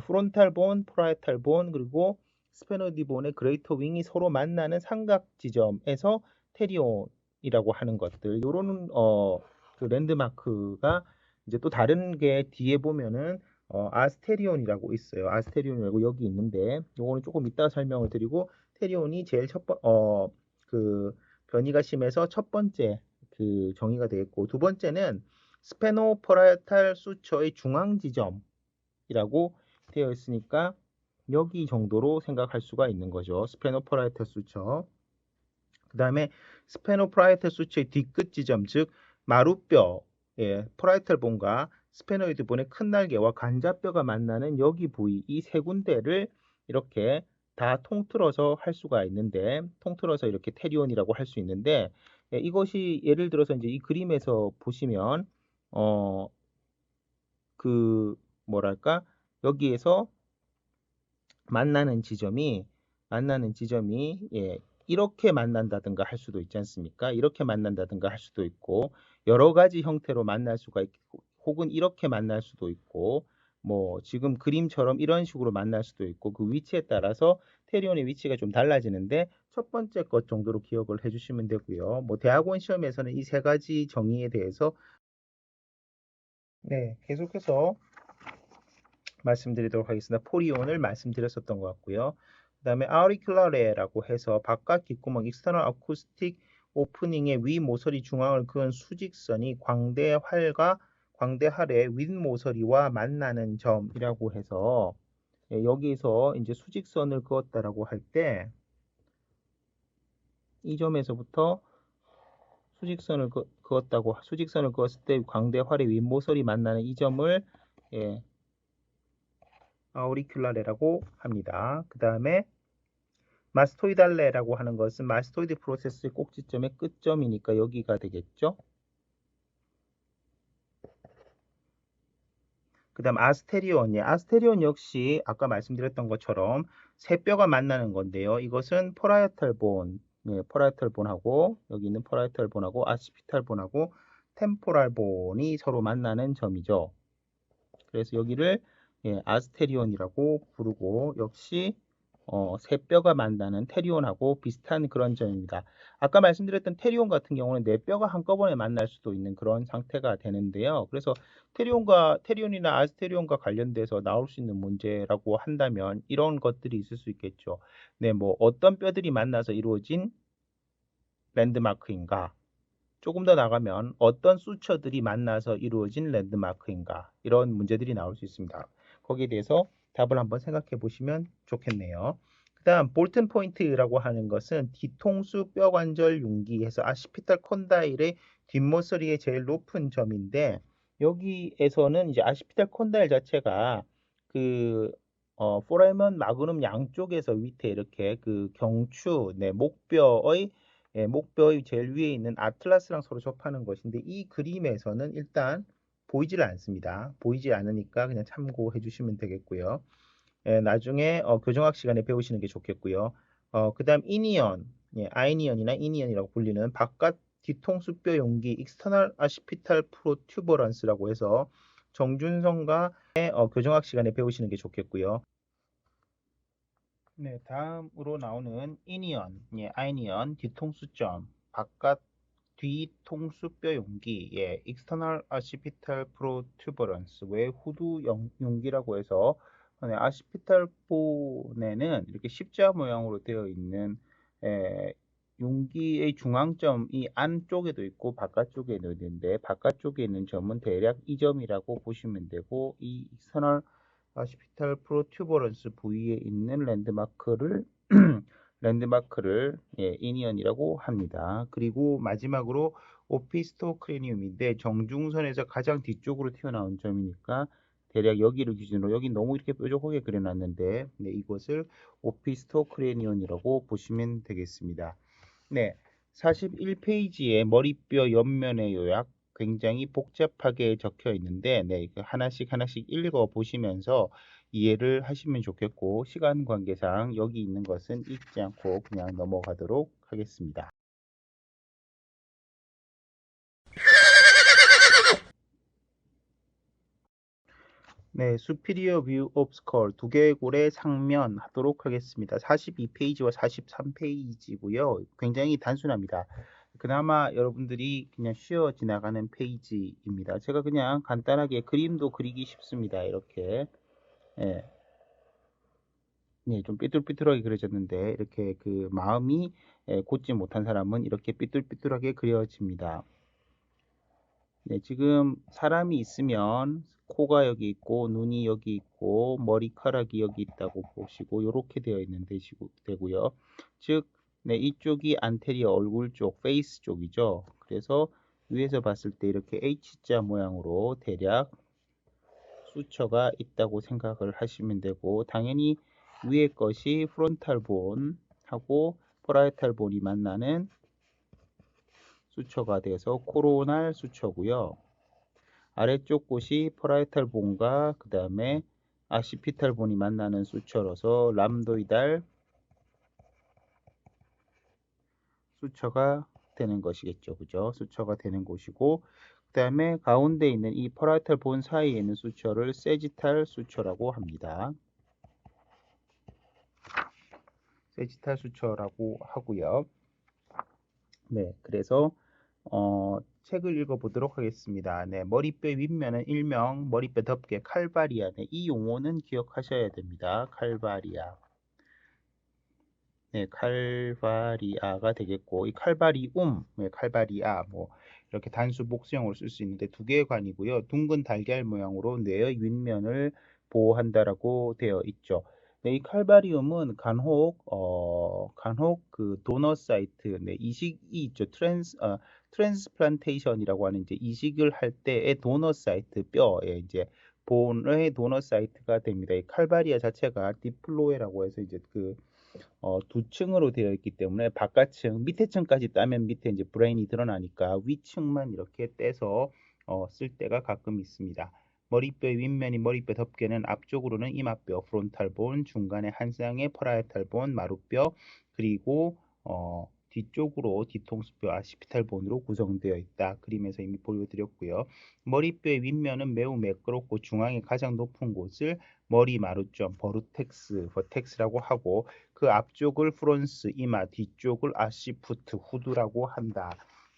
프론탈 본, 프라이탈 본 그리고 스페노디 본의 그레이터 윙이 서로 만나는 삼각 지점에서 테리온이라고 하는 것들 요런 그 랜드마크가 이제 또 다른 게 뒤에 보면은 아스테리온이라고 있어요. 아스테리온이라고 여기 있는데 요거는 조금 이따가 설명을 드리고 테리온이 제일 그 변이가 심해서 첫 번째 그 정의가 되겠고 두 번째는 스페노퍼라이탈 수처의 중앙 지점이라고 되어 있으니까 여기 정도로 생각할 수가 있는 거죠. 스페노퍼라이탈 수처. 그 다음에 스페노프라이탈 수치의 뒤끝 지점, 즉 마루뼈, 프라이탈 본과 스페노이드 본의 큰 날개와 간자뼈가 만나는 여기 부위, 이 세 군데를 이렇게 다 통틀어서 할 수가 있는데, 통틀어서 이렇게 테리온이라고 할 수 있는데, 이것이 예를 들어서 이제 이 그림에서 보시면, 그 뭐랄까 여기에서 만나는 지점이 이렇게 만난다든가 할 수도 있지 않습니까? 이렇게 만난다든가 할 수도 있고 여러 가지 형태로 만날 수가 있고 혹은 이렇게 만날 수도 있고 뭐 지금 그림처럼 이런 식으로 만날 수도 있고 그 위치에 따라서 테리온의 위치가 좀 달라지는데 첫 번째 것 정도로 기억을 해주시면 되고요. 뭐 대학원 시험에서는 이 세 가지 정의에 대해서 계속해서 말씀드리도록 하겠습니다. 포리온을 말씀드렸었던 것 같고요. 그 다음에 아우리큘라레라고 해서 바깥 귓구멍 익스터널 어쿠스틱 오프닝의 위 모서리 중앙을 그은 수직선이 광대활의 윗 모서리와 만나는 점이라고 해서 여기서 이제 수직선을 그었다라고 할 때 이 점에서부터 수직선을 그었을 때 광대활의 윗모서리 만나는 이 점을 아우리큘라레라고 합니다. 그 다음에 마스토이달레라고 하는 것은 마스토이드 프로세스의 꼭지점의 끝점이니까 여기가 되겠죠. 그 다음 아스테리온. 예, 아스테리온 역시 아까 말씀드렸던 것처럼 세 뼈가 만나는 건데요. 이것은 포라이탈 본, 예, 포라이탈 본하고 여기 있는 포라이탈 본하고 아시피탈 본하고 템포랄 본이 서로 만나는 점이죠. 그래서 여기를 예, 아스테리온이라고 부르고 역시 세 뼈가 만나는 테리온하고 비슷한 그런 점입니다. 아까 말씀드렸던 테리온 같은 경우는 네 뼈가 한꺼번에 만날 수도 있는 그런 상태가 되는데요. 그래서 테리온이나 아스테리온과 관련돼서 나올 수 있는 문제라고 한다면 이런 것들이 있을 수 있겠죠. 네, 뭐 어떤 뼈들이 만나서 이루어진 랜드마크인가? 조금 더 나가면 어떤 수처들이 만나서 이루어진 랜드마크인가? 이런 문제들이 나올 수 있습니다. 거기에 대해서 답을 한번 생각해 보시면 좋겠네요. 그 다음 볼튼 포인트라고 하는 것은 뒤통수 뼈관절 융기에서 아시피탈 콘다일의 뒷모서리의 제일 높은 점인데 여기에서는 이제 아시피탈 콘다일 자체가 그 포라men 마그눔 양쪽에서 밑에 이렇게 그 경추, 네, 목뼈의 예, 목뼈의 제일 위에 있는 아틀라스랑 서로 접하는 것인데 이 그림에서는 일단 보이질 않습니다. 보이지 않으니까 그냥 참고해 주시면 되겠고요. 예, 나중에 교정학 시간에 배우시는 게 좋겠고요. 그 다음 이니언, 예, 아이니언이나 이니언이라고 불리는 바깥 뒤통수뼈 용기 익스터널 아시피탈 프로튜버런스라고 해서 정준성과 교정학 시간에 배우시는 게 좋겠고요. 네, 다음으로 나오는 이니언, 예, 아이니언, 뒤통수점, 바깥 뒤통수뼈 용기, 예, external occipital protuberance, 외 후두 용기라고 해서 네, 아시피탈 본에는 이렇게 십자 모양으로 되어 있는 용기의 중앙점이 안쪽에도 있고 바깥쪽에도 있는데 바깥쪽에 있는 점은 대략 이 점이라고 보시면 되고 이 external 아시피탈 프로튜버런스 부위에 있는 랜드마크를 예, 이니언이라고 합니다. 그리고 마지막으로 오피스토크레니움인데 정중선에서 가장 뒤쪽으로 튀어나온 점이니까 대략 여기를 기준으로 여기 너무 이렇게 뾰족하게 그려놨는데 네, 이것을 오피스토크레니온이라고 보시면 되겠습니다. 네, 41페이지에 머리뼈 옆면의 요약 굉장히 복잡하게 적혀 있는데 네, 하나씩 하나씩 읽어 보시면서 이해를 하시면 좋겠고 시간 관계상 여기 있는 것은 읽지 않고 그냥 넘어가도록 하겠습니다. 네, Superior View of Skull 두개골의 상면 하도록 하겠습니다. 42페이지와 43페이지고요. 굉장히 단순합니다. 그나마 여러분들이 그냥 쉬어 지나가는 페이지입니다. 제가 그냥 간단하게 그림도 그리기 쉽습니다. 이렇게 예, 예, 좀 삐뚤삐뚤하게 그려졌는데 이렇게 그 마음이 곧지 못한 사람은 이렇게 삐뚤삐뚤하게 그려집니다. 네, 지금 사람이 있으면 코가 여기 있고 눈이 여기 있고 머리카락이 여기 있다고 보시고 이렇게 되어 있는 되고요. 즉, 네, 이쪽이 안테리어 얼굴 쪽, 페이스 쪽이죠. 그래서 위에서 봤을 때 이렇게 H자 모양으로 대략 수처가 있다고 생각을 하시면 되고 당연히 위에 것이 프론탈 본하고 포라이탈 본이 만나는 수처가 돼서 코로날 수처고요. 아래쪽 곳이 포라이탈 본과 그 다음에 아시피탈 본이 만나는 수처로서 람도이달 수처가 되는 것이겠죠. 그죠? 수처가 되는 곳이고 그 다음에 가운데 있는 이 포라이탈 본 사이에 있는 수처를 세지탈 수처라고 합니다. 세지탈 수처라고 하고요. 네, 그래서 책을 읽어보도록 하겠습니다. 네, 머리뼈 윗면은 일명 머리뼈 덮개 칼바리아. 네, 이 용어는 기억하셔야 됩니다. 칼바리아. 네, 칼바리아가 되겠고 이 칼바리움, 네, 칼바리아 뭐 이렇게 단수 복수형으로 쓸 수 있는데 두 개의 관이고요. 둥근 달걀 모양으로 뇌의 윗면을 보호한다라고 되어 있죠. 네, 이 칼바리움은 간혹 그 도너 사이트, 네, 이식이 있죠. 트랜스플란테이션이라고 하는 이제 이식을 할 때의 도너 사이트 뼈에 이제 본의 도너 사이트가 됩니다. 이 칼바리아 자체가 디플로에라고 해서 이제 그 두 층으로 되어 있기 때문에 바깥층, 밑에 층까지 따면 밑에 이제 브레인이 드러나니까 위층만 이렇게 떼서 쓸 때가 가끔 있습니다. 머리뼈의 윗면이 머리뼈 덮개는 앞쪽으로는 이마뼈, 프론탈 본, 중간에 한 쌍의 퍼라이탈 본, 마루뼈, 그리고 뒤쪽으로 뒤통수뼈, 아시피탈 본으로 구성되어 있다. 그림에서 이미 보여드렸고요. 머리뼈의 윗면은 매우 매끄럽고 중앙의 가장 높은 곳을 머리 마루점, 버텍스라고 하고 그 앞쪽을 프론스, 이마, 뒤쪽을 아시푸트, 후두라고 한다.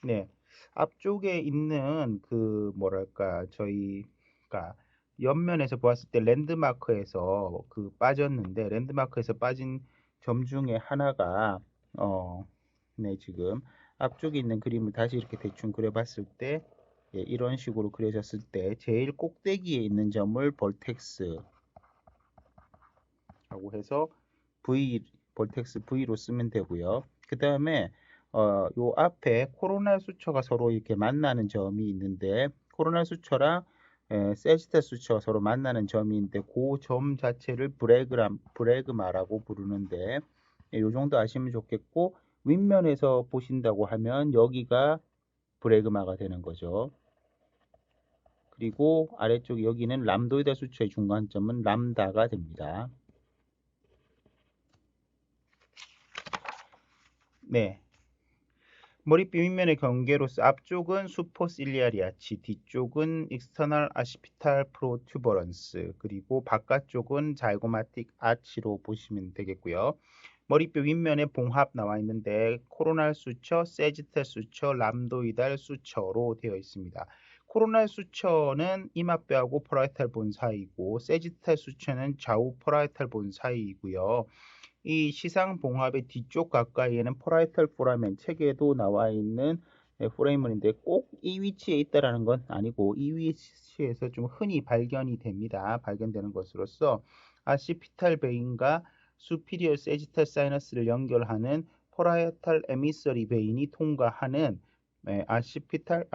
네, 앞쪽에 있는 그 뭐랄까 저희가 옆면에서 보았을 때 랜드마크에서 그 빠졌는데 랜드마크에서 빠진 점 중에 하나가 네, 지금 앞쪽에 있는 그림을 다시 이렇게 대충 그려봤을 때 예, 이런 식으로 그려졌을 때 제일 꼭대기에 있는 점을 볼텍스라고 해서 볼텍스 V로 쓰면 되고요. 그 다음에 요 앞에 코로나 수처가 서로 이렇게 만나는 점이 있는데 코로나 수처랑 세지터 수처가 서로 만나는 점이 있는데 그 점 자체를 브레그마라고 부르는데 예, 요 정도 아시면 좋겠고 윗면에서 보신다고 하면 여기가 브레그마가 되는 거죠. 그리고 아래쪽 여기는 람도이다 수처의 중간점은 람다가 됩니다. 네. 머리뼈 윗면의 경계로서 앞쪽은 슈퍼실리아리아치, 뒤쪽은 익스터널 아시피탈 프로튜버런스, 그리고 바깥쪽은 자이고마틱 아치로 보시면 되겠고요. 머리뼈 윗면에 봉합 나와 있는데 코로날 수처, 세지탈 수처, 람도이달 수처로 되어 있습니다. 코로날 수처는 이마뼈하고 퍼라이탈 본 사이이고 세지탈 수처는 좌우 퍼라이탈 본 사이이고요. 이 시상봉합의 뒤쪽 가까이에는 포라이탈 포라멘, 책에도 나와 있는 포레이먼인데 꼭 이 위치에 있다라는 건 아니고 이 위치에서 좀 흔히 발견이 됩니다. 발견되는 것으로서 아시피탈 베인과 수피리어 세지탈 사이너스를 연결하는 포라이탈 에미서리 베인이 통과하는 아시피탈이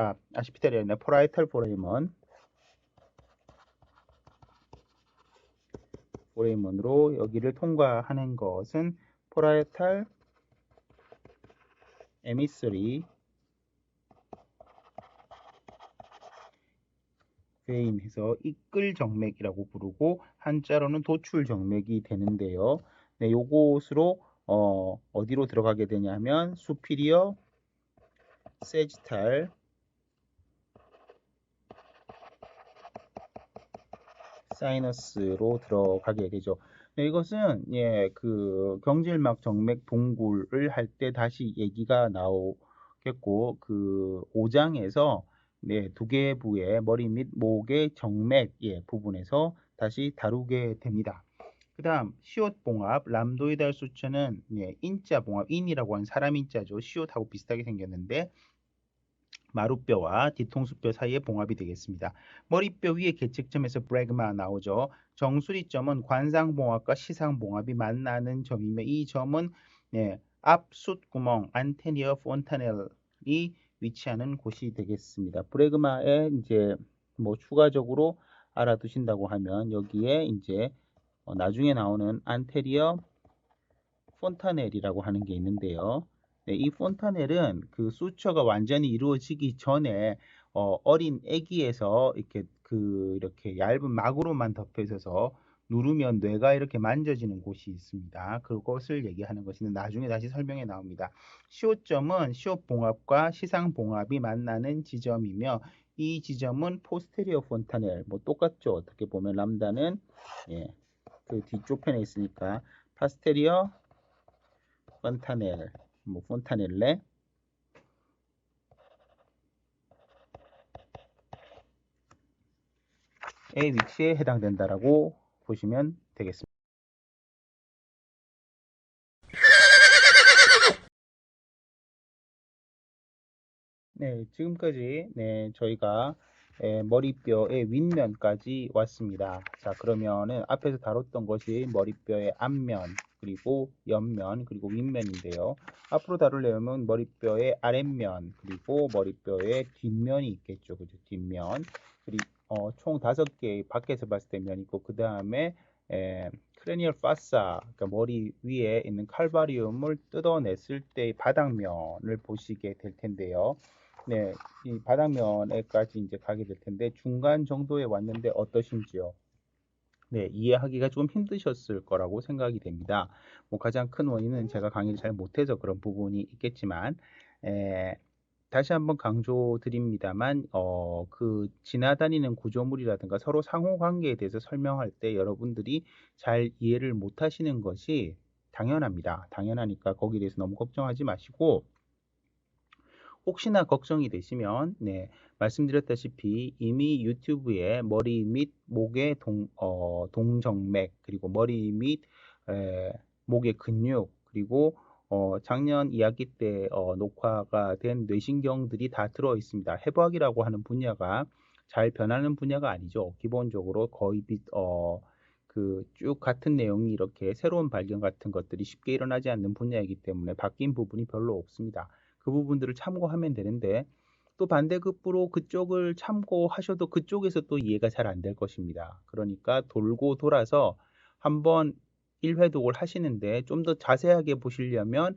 아니라 포라이탈 포레이먼으로 여기를 통과하는 것은 포라이탈 에미서리 베인해서 이끌 정맥이라고 부르고 한자로는 도출 정맥이 되는데요. 네, 요것으로 어디로 들어가게 되냐면 수피리어 세지탈 사이너스로 들어가게 되죠. 네, 이것은 예, 그 경질막 정맥 동굴을 할 때 다시 얘기가 나오겠고 그 5장에서 네, 두 개의 부의 머리 및 목의 정맥 예, 부분에서 다시 다루게 됩니다. 그 다음 시옷봉합 람도이달 수처는 예, 인자 봉합 인이라고 하는 사람 인자죠. 시옷하고 비슷하게 생겼는데 마루뼈와 뒤통수뼈 사이의 봉합이 되겠습니다. 머리뼈 위의 계측점에서 브레그마 나오죠. 정수리점은 관상봉합과 시상봉합이 만나는 점이며 이 점은 예, 앞숫구멍 안테리어 폰타넬이 위치하는 곳이 되겠습니다. 브레그마에 이제 뭐 추가적으로 알아두신다고 하면 여기에 이제 나중에 나오는 안테리어 폰타넬이라고 하는 게 있는데요. 네, 이 폰타넬은 그 수처가 완전히 이루어지기 전에 어린 아기에서 이렇게 얇은 막으로만 덮여 있어서 누르면 뇌가 이렇게 만져지는 곳이 있습니다. 그것을 얘기하는 것인데 나중에 다시 설명에 나옵니다. 시옷점은 시옷봉합과 시상봉합이 만나는 지점이며 이 지점은 포스테리어 폰타넬 뭐 똑같죠. 어떻게 보면 람다는 예, 그 뒤쪽 편에 있으니까 파스테리어 폰타넬, 뭐 폰타넬레의 위치에 해당된다라고 보시면 되겠습니다. 네, 지금까지 네, 저희가 머리뼈의 윗면까지 왔습니다. 자, 그러면은 앞에서 다뤘던 것이 머리뼈의 앞면, 그리고 옆면, 그리고 윗면인데요. 앞으로 다루려면 머리뼈의 아랫면, 그리고 머리뼈의 뒷면이 있겠죠. 그죠? 뒷면. 그리고 총 5개의 밖에서 봤을 때 면 있고, 그 다음에 크레니얼 파사, 그러니까 머리 위에 있는 칼바리움을 뜯어냈을 때의 바닥면을 보시게 될 텐데요. 네, 이 바닥면에까지 이제 가게 될 텐데 중간 정도에 왔는데 어떠신지요? 네, 이해하기가 좀 힘드셨을 거라고 생각이 됩니다. 뭐 가장 큰 원인은 제가 강의를 잘 못해서 그런 부분이 있겠지만, 다시 한번 강조드립니다만, 그 지나다니는 구조물이라든가 서로 상호 관계에 대해서 설명할 때 여러분들이 잘 이해를 못 하시는 것이 당연합니다. 당연하니까 거기에 대해서 너무 걱정하지 마시고, 혹시나 걱정이 되시면, 네, 말씀드렸다시피 이미 유튜브에 머리 및 목의 동정맥, 그리고 머리 및 목의 근육, 그리고 작년 2학기 때 녹화가 된 뇌신경들이 다 들어 있습니다. 해부학이라고 하는 분야가 잘 변하는 분야가 아니죠. 기본적으로 거의 그 쭉 같은 내용이 이렇게 새로운 발견 같은 것들이 쉽게 일어나지 않는 분야이기 때문에 바뀐 부분이 별로 없습니다. 그 부분들을 참고하면 되는데, 또 반대급부로 그쪽을 참고하셔도 그쪽에서 또 이해가 잘 안 될 것입니다. 그러니까 돌고 돌아서 한번 1회독을 하시는데 좀 더 자세하게 보시려면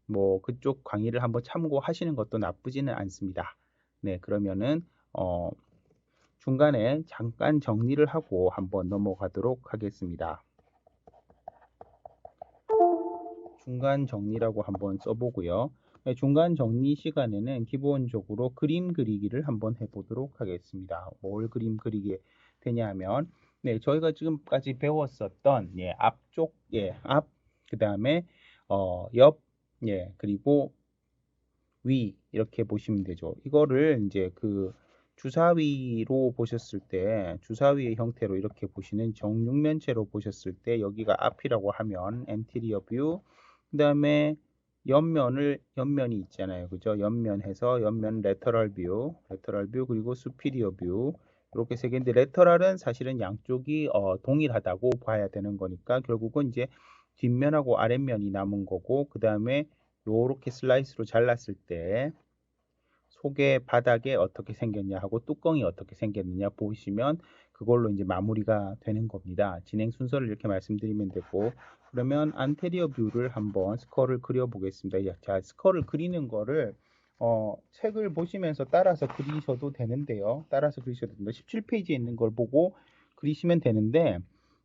뭐 그쪽 강의를 한번 참고하시는 것도 나쁘지는 않습니다. 네, 그러면은 중간에 잠깐 정리를 하고 한번 넘어가도록 하겠습니다. 중간 정리라고 한번 써보고요. 중간 정리 시간에는 기본적으로 그림 그리기를 한번 해보도록 하겠습니다. 뭘 그림 그리게 되냐 하면, 네, 저희가 지금까지 배웠었던, 앞쪽, 앞, 그 다음에, 옆, 그리고 위, 이렇게 보시면 되죠. 이거를 이제 그 주사위로 보셨을 때, 주사위의 형태로 이렇게 보시는 정육면체로 보셨을 때, 여기가 앞이라고 하면, anterior view, 그 다음에 옆면이 있잖아요. 그죠? 옆면해서 옆면 lateral view, 그리고 superior view. 이렇게 세 개인데, lateral은 사실은 양쪽이 동일하다고 봐야 되는 거니까, 결국은 이제 뒷면하고 아랫면이 남은 거고, 그 다음에 요렇게 슬라이스로 잘랐을 때, 속의 바닥에 어떻게 생겼냐 하고 뚜껑이 어떻게 생겼느냐 보시면 그걸로 이제 마무리가 되는 겁니다. 진행 순서를 이렇게 말씀드리면 되고, 그러면 안테리어 뷰를 한번 스컬을 그려 보겠습니다. 자, 스컬을 그리는 거를 책을 보시면서 따라서 그리셔도 되는데요. 따라서 그리셔도 됩니다. 17페이지에 있는 걸 보고 그리시면 되는데,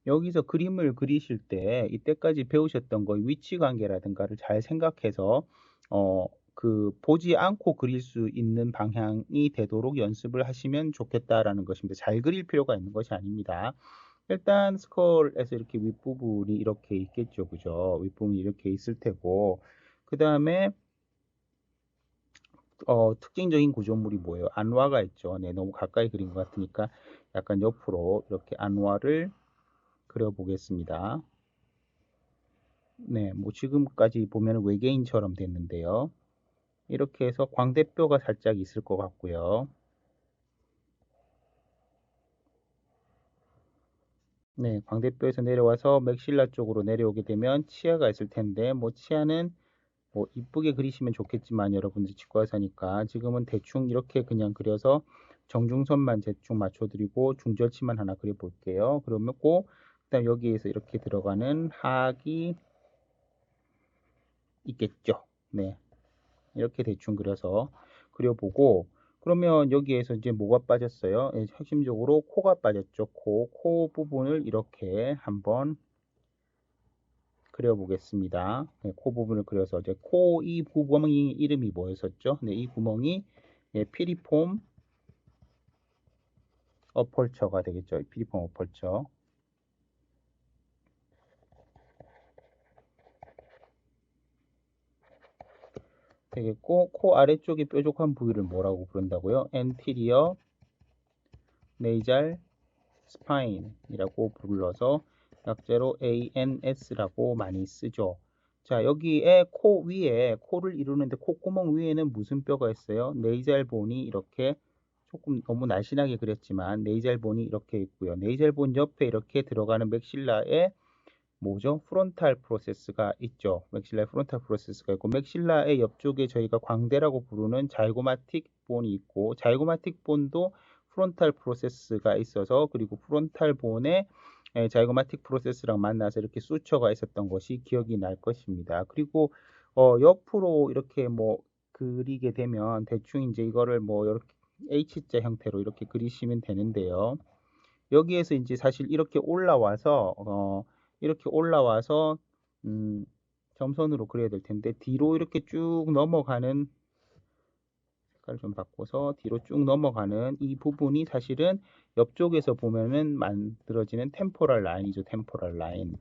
여기서 그림을 그리실 때 이때까지 배우셨던 거 위치 관계라든가를 잘 생각해서 보지 않고 그릴 수 있는 방향이 되도록 연습을 하시면 좋겠다라는 것입니다. 잘 그릴 필요가 있는 것이 아닙니다. 일단 스컬에서 이렇게 윗부분이 이렇게 있겠죠. 그죠? 윗부분이 이렇게 있을 테고, 그 다음에 특징적인 구조물이 뭐예요? 안와가 있죠. 네, 너무 가까이 그린 것 같으니까 약간 옆으로 이렇게 안와를 그려 보겠습니다. 네, 뭐 지금까지 보면 외계인처럼 됐는데요. 이렇게 해서 광대뼈가 살짝 있을 것 같고요. 네, 광대뼈에서 내려와서 맥실라 쪽으로 내려오게 되면 치아가 있을 텐데, 뭐 치아는 뭐 이쁘게 그리시면 좋겠지만 여러분들 치과의사니까 지금은 대충 이렇게 그냥 그려서 정중선만 대충 맞춰드리고 중절치만 하나 그려볼게요. 그러면 그다음 여기에서 이렇게 들어가는 하악이 있겠죠. 네, 이렇게 대충 그려보고, 그러면 여기에서 이제 뭐가 빠졌어요? 핵심적으로 코가 빠졌죠. 코 부분을 이렇게 한번 그려보겠습니다. 네, 코 부분을 그려서 이제 이 구멍이 이름이 뭐였었죠? 네, 이 구멍이 피리폼 어펄처가 되겠죠. 피리폼 어펄처 되겠고, 코 아래쪽에 뾰족한 부위를 뭐라고 부른다고요? anterior nasal spine이라고 불러서 약자로 ANS라고 많이 쓰죠. 자, 여기에 코 위에, 코를 이루는데 콧구멍 위에는 무슨 뼈가 있어요? 네이잘본이 이렇게, 조금 너무 날씬하게 그렸지만 네이잘본이 이렇게 있고요. 네이잘본 옆에 이렇게 들어가는 맥실라에 뭐죠? 프론탈 프로세스가 있죠. 맥실라에 프론탈 프로세스가 있고, 맥실라의 옆쪽에 저희가 광대라고 부르는 자이고마틱 본이 있고, 자이고마틱 본도 프론탈 프로세스가 있어서, 그리고 프론탈 본에 자이고마틱 프로세스랑 만나서 이렇게 수처가 있었던 것이 기억이 날 것입니다. 그리고 옆으로 이렇게 뭐 그리게 되면 대충 이제 이거를 뭐 이렇게 H자 형태로 이렇게 그리시면 되는데요. 여기에서 이제 사실 이렇게 올라와서 점선으로 그려야 될 텐데 뒤로 이렇게 쭉 넘어가는, 색깔을 좀 바꿔서 뒤로 쭉 넘어가는 이 부분이 사실은 옆쪽에서 보면은 만들어지는 템포럴 라인이죠. 템포럴 라인.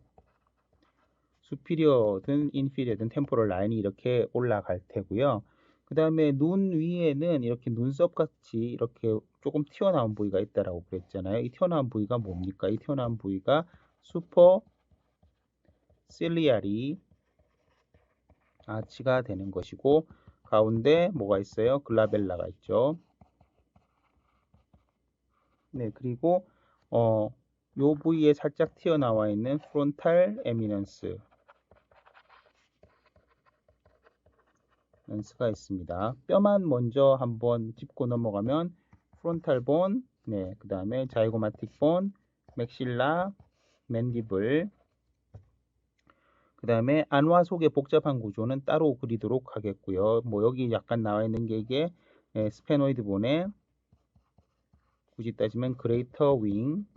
수피리어든 인피리어든 템포럴 라인이 이렇게 올라갈 테고요. 그 다음에 눈 위에는 이렇게 눈썹 같이 이렇게 조금 튀어나온 부위가 있다라고 그랬잖아요. 이 튀어나온 부위가 뭡니까? 이 튀어나온 부위가 슈퍼 실리아리 아치가 되는 것이고, 가운데 뭐가 있어요? 글라벨라가 있죠. 네, 그리고 요 부위에 살짝 튀어나와 있는 프론탈 에미넌스 가 있습니다. 뼈만 먼저 한번 짚고 넘어가면 프론탈 본, 네, 그 다음에 자이고마틱 본, 맥실라, 맨디블, 그 다음에 안화 속의 복잡한 구조는 따로 그리도록 하겠고요. 뭐 여기 약간 나와 있는 게 이게 스페노이드 본의 굳이 따지면 그레이터 윙,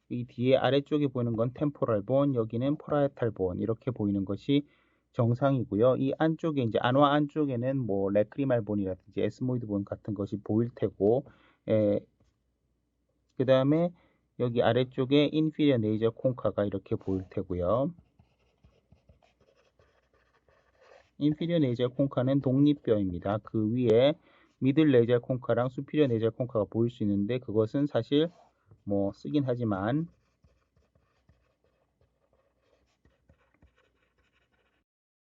이 뒤에 아래쪽에 보이는 건 템포럴 본, 여기는 포라이탈 본, 이렇게 보이는 것이 정상이고요. 이 안쪽에 이제 안화 안쪽에는 뭐 레크리말 본이라든지 에스모이드 본 같은 것이 보일 테고, 그 다음에 여기 아래쪽에 인피리어 네이저 콩카가 이렇게 보일 테고요. 인피리어 네이저 콩카는 독립뼈입니다. 그 위에 미들 네이저 콩카랑 수피리어 네이저 콩카가 보일 수 있는데, 그것은 사실 뭐 쓰긴 하지만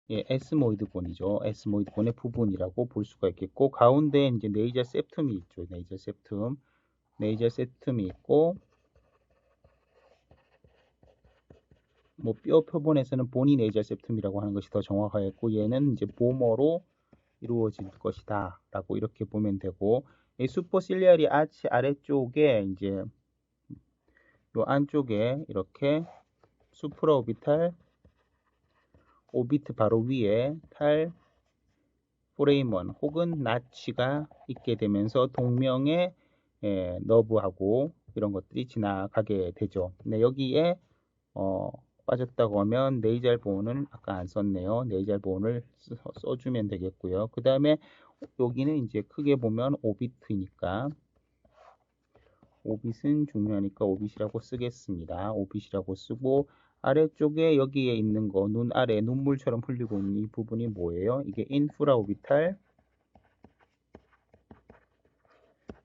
에스모이드 본이죠. 에스모이드 본의 부분이라고 볼 수가 있겠고, 가운데 이제 네이저 septum이 있죠. 네이저 septum이 있고, 뭐 뼈 표본에서는 보니 네이저 septum이라고 하는 것이 더 정확하겠고, 얘는 이제 보머로 이루어질 것이다 라고 이렇게 보면 되고, 이 슈퍼실리아리 아치 아래쪽에 이제 요 안쪽에 이렇게 수프라오비탈 오비트 바로 위에 탈 포레이먼 혹은 나치가 있게 되면서 동명의 너브하고 이런 것들이 지나가게 되죠. 네, 여기에 빠졌다고 하면 네이잘 보온을 아까 안 썼네요. 네이잘 보온을 써주면 되겠고요. 그 다음에 여기는 이제 크게 보면 오비트니까, 오빗은 중요하니까 오빗이라고 쓰겠습니다. 오빗이라고 쓰고, 아래쪽에 여기에 있는 거, 눈 아래 눈물처럼 풀리고 있는 이 부분이 뭐예요? 이게 인프라 오비탈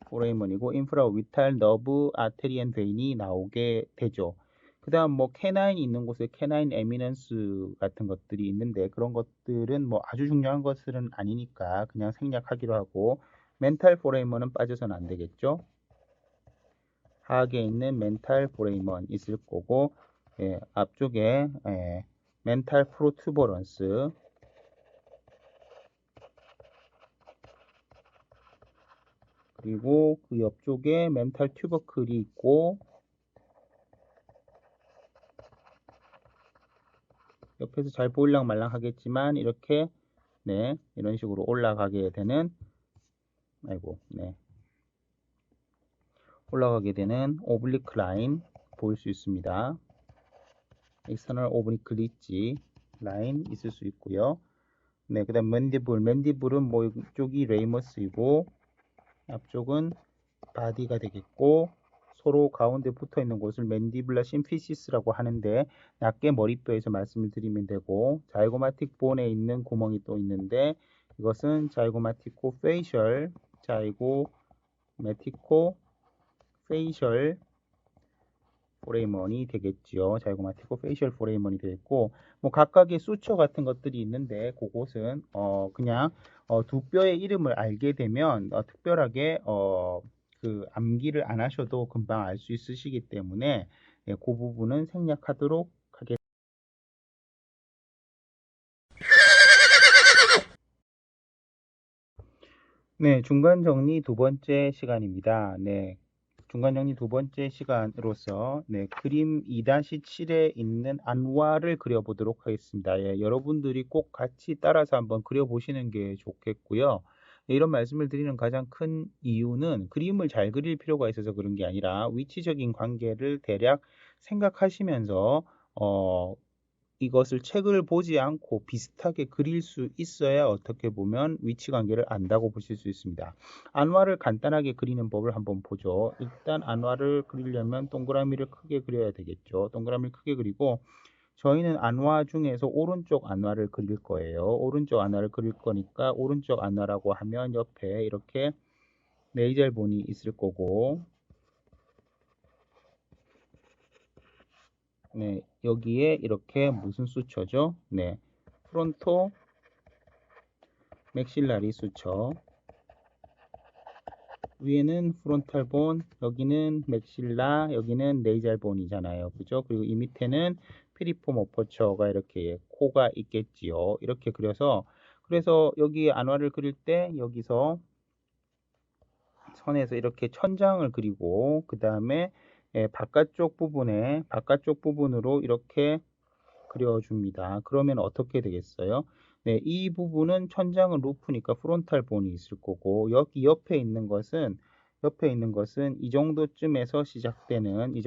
포레이먼이고, 인프라 오비탈 너브 아테리안 베인이 나오게 되죠. 그 다음 뭐 캐나인이 있는 곳에 캐나인 에미넌스 같은 것들이 있는데, 그런 것들은 뭐 아주 중요한 것은 아니니까 그냥 생략하기로 하고, 멘탈 포레이먼은 빠져서는 안 되겠죠. 하악에 있는 멘탈 포레이먼 있을 거고, 앞쪽에 멘탈 프로투버런스, 그리고 그 옆쪽에 멘탈 튜버클이 있고, 옆에서 잘 보일랑 말랑 하겠지만 이렇게 네, 이런 식으로 올라가게 되는, 올라가게 되는 오블리크 라인 보일 수 있습니다. 익스터널 오블리크 리지 라인 있을 수 있고요. 네, 그 다음 맨디블은 뭐 이쪽이 레이머스이고, 앞쪽은 바디가 되겠고, 서로 가운데 붙어 있는 곳을 맨디블라 심피시스라고 하는데, 낮게 머리뼈에서 말씀을 드리면 되고, 자이고마틱 본에 있는 구멍이 또 있는데, 이것은 자이고마티코 페이셜 포레이먼이 되겠지요. 자이고마티코 페이셜 포레이먼이 되겠고, 뭐 각각의 수처 같은 것들이 있는데, 그곳은 그냥 두 뼈의 이름을 알게 되면 특별하게 그 암기를 안 하셔도 금방 알 수 있으시기 때문에, 그 부분은 생략하도록 하겠습니다. 네, 중간 정리 두 번째 시간입니다. 네, 중간 정리 두 번째 시간으로서 그림 2-7에 있는 안와를 그려보도록 하겠습니다. 여러분들이 꼭 같이 따라서 한번 그려보시는 게 좋겠고요. 이런 말씀을 드리는 가장 큰 이유는 그림을 잘 그릴 필요가 있어서 그런 게 아니라 위치적인 관계를 대략 생각하시면서 이것을 책을 보지 않고 비슷하게 그릴 수 있어야 어떻게 보면 위치 관계를 안다고 보실 수 있습니다. 안화를 간단하게 그리는 법을 한번 보죠. 일단 안화를 그리려면 동그라미를 크게 그려야 되겠죠. 동그라미를 크게 그리고 저희는 안화 중에서 오른쪽 안화를 그릴 거예요. 오른쪽 안화를 그릴 거니까 오른쪽 안화라고 하면 옆에 이렇게 네이젤본이 있을 거고 여기에 이렇게 무슨 수초죠? 프론토 맥실라리 수초, 위에는 프론탈 본, 여기는 맥실라, 여기는 네이잘 본이잖아요. 그죠? 그리고 이 밑에는 피리폼 어퍼처가 이렇게 코가 있겠지요. 이렇게 그려서 그래서 여기 안화를 그릴 때 여기서 선에서 이렇게 천장을 그리고 그 다음에 바깥쪽 부분으로 이렇게 그려줍니다. 그러면 어떻게 되겠어요? 이 부분은 천장은 루프니까 프론탈 본이 있을 거고 여기 옆에 있는 것은 이 정도쯤에서 시작되는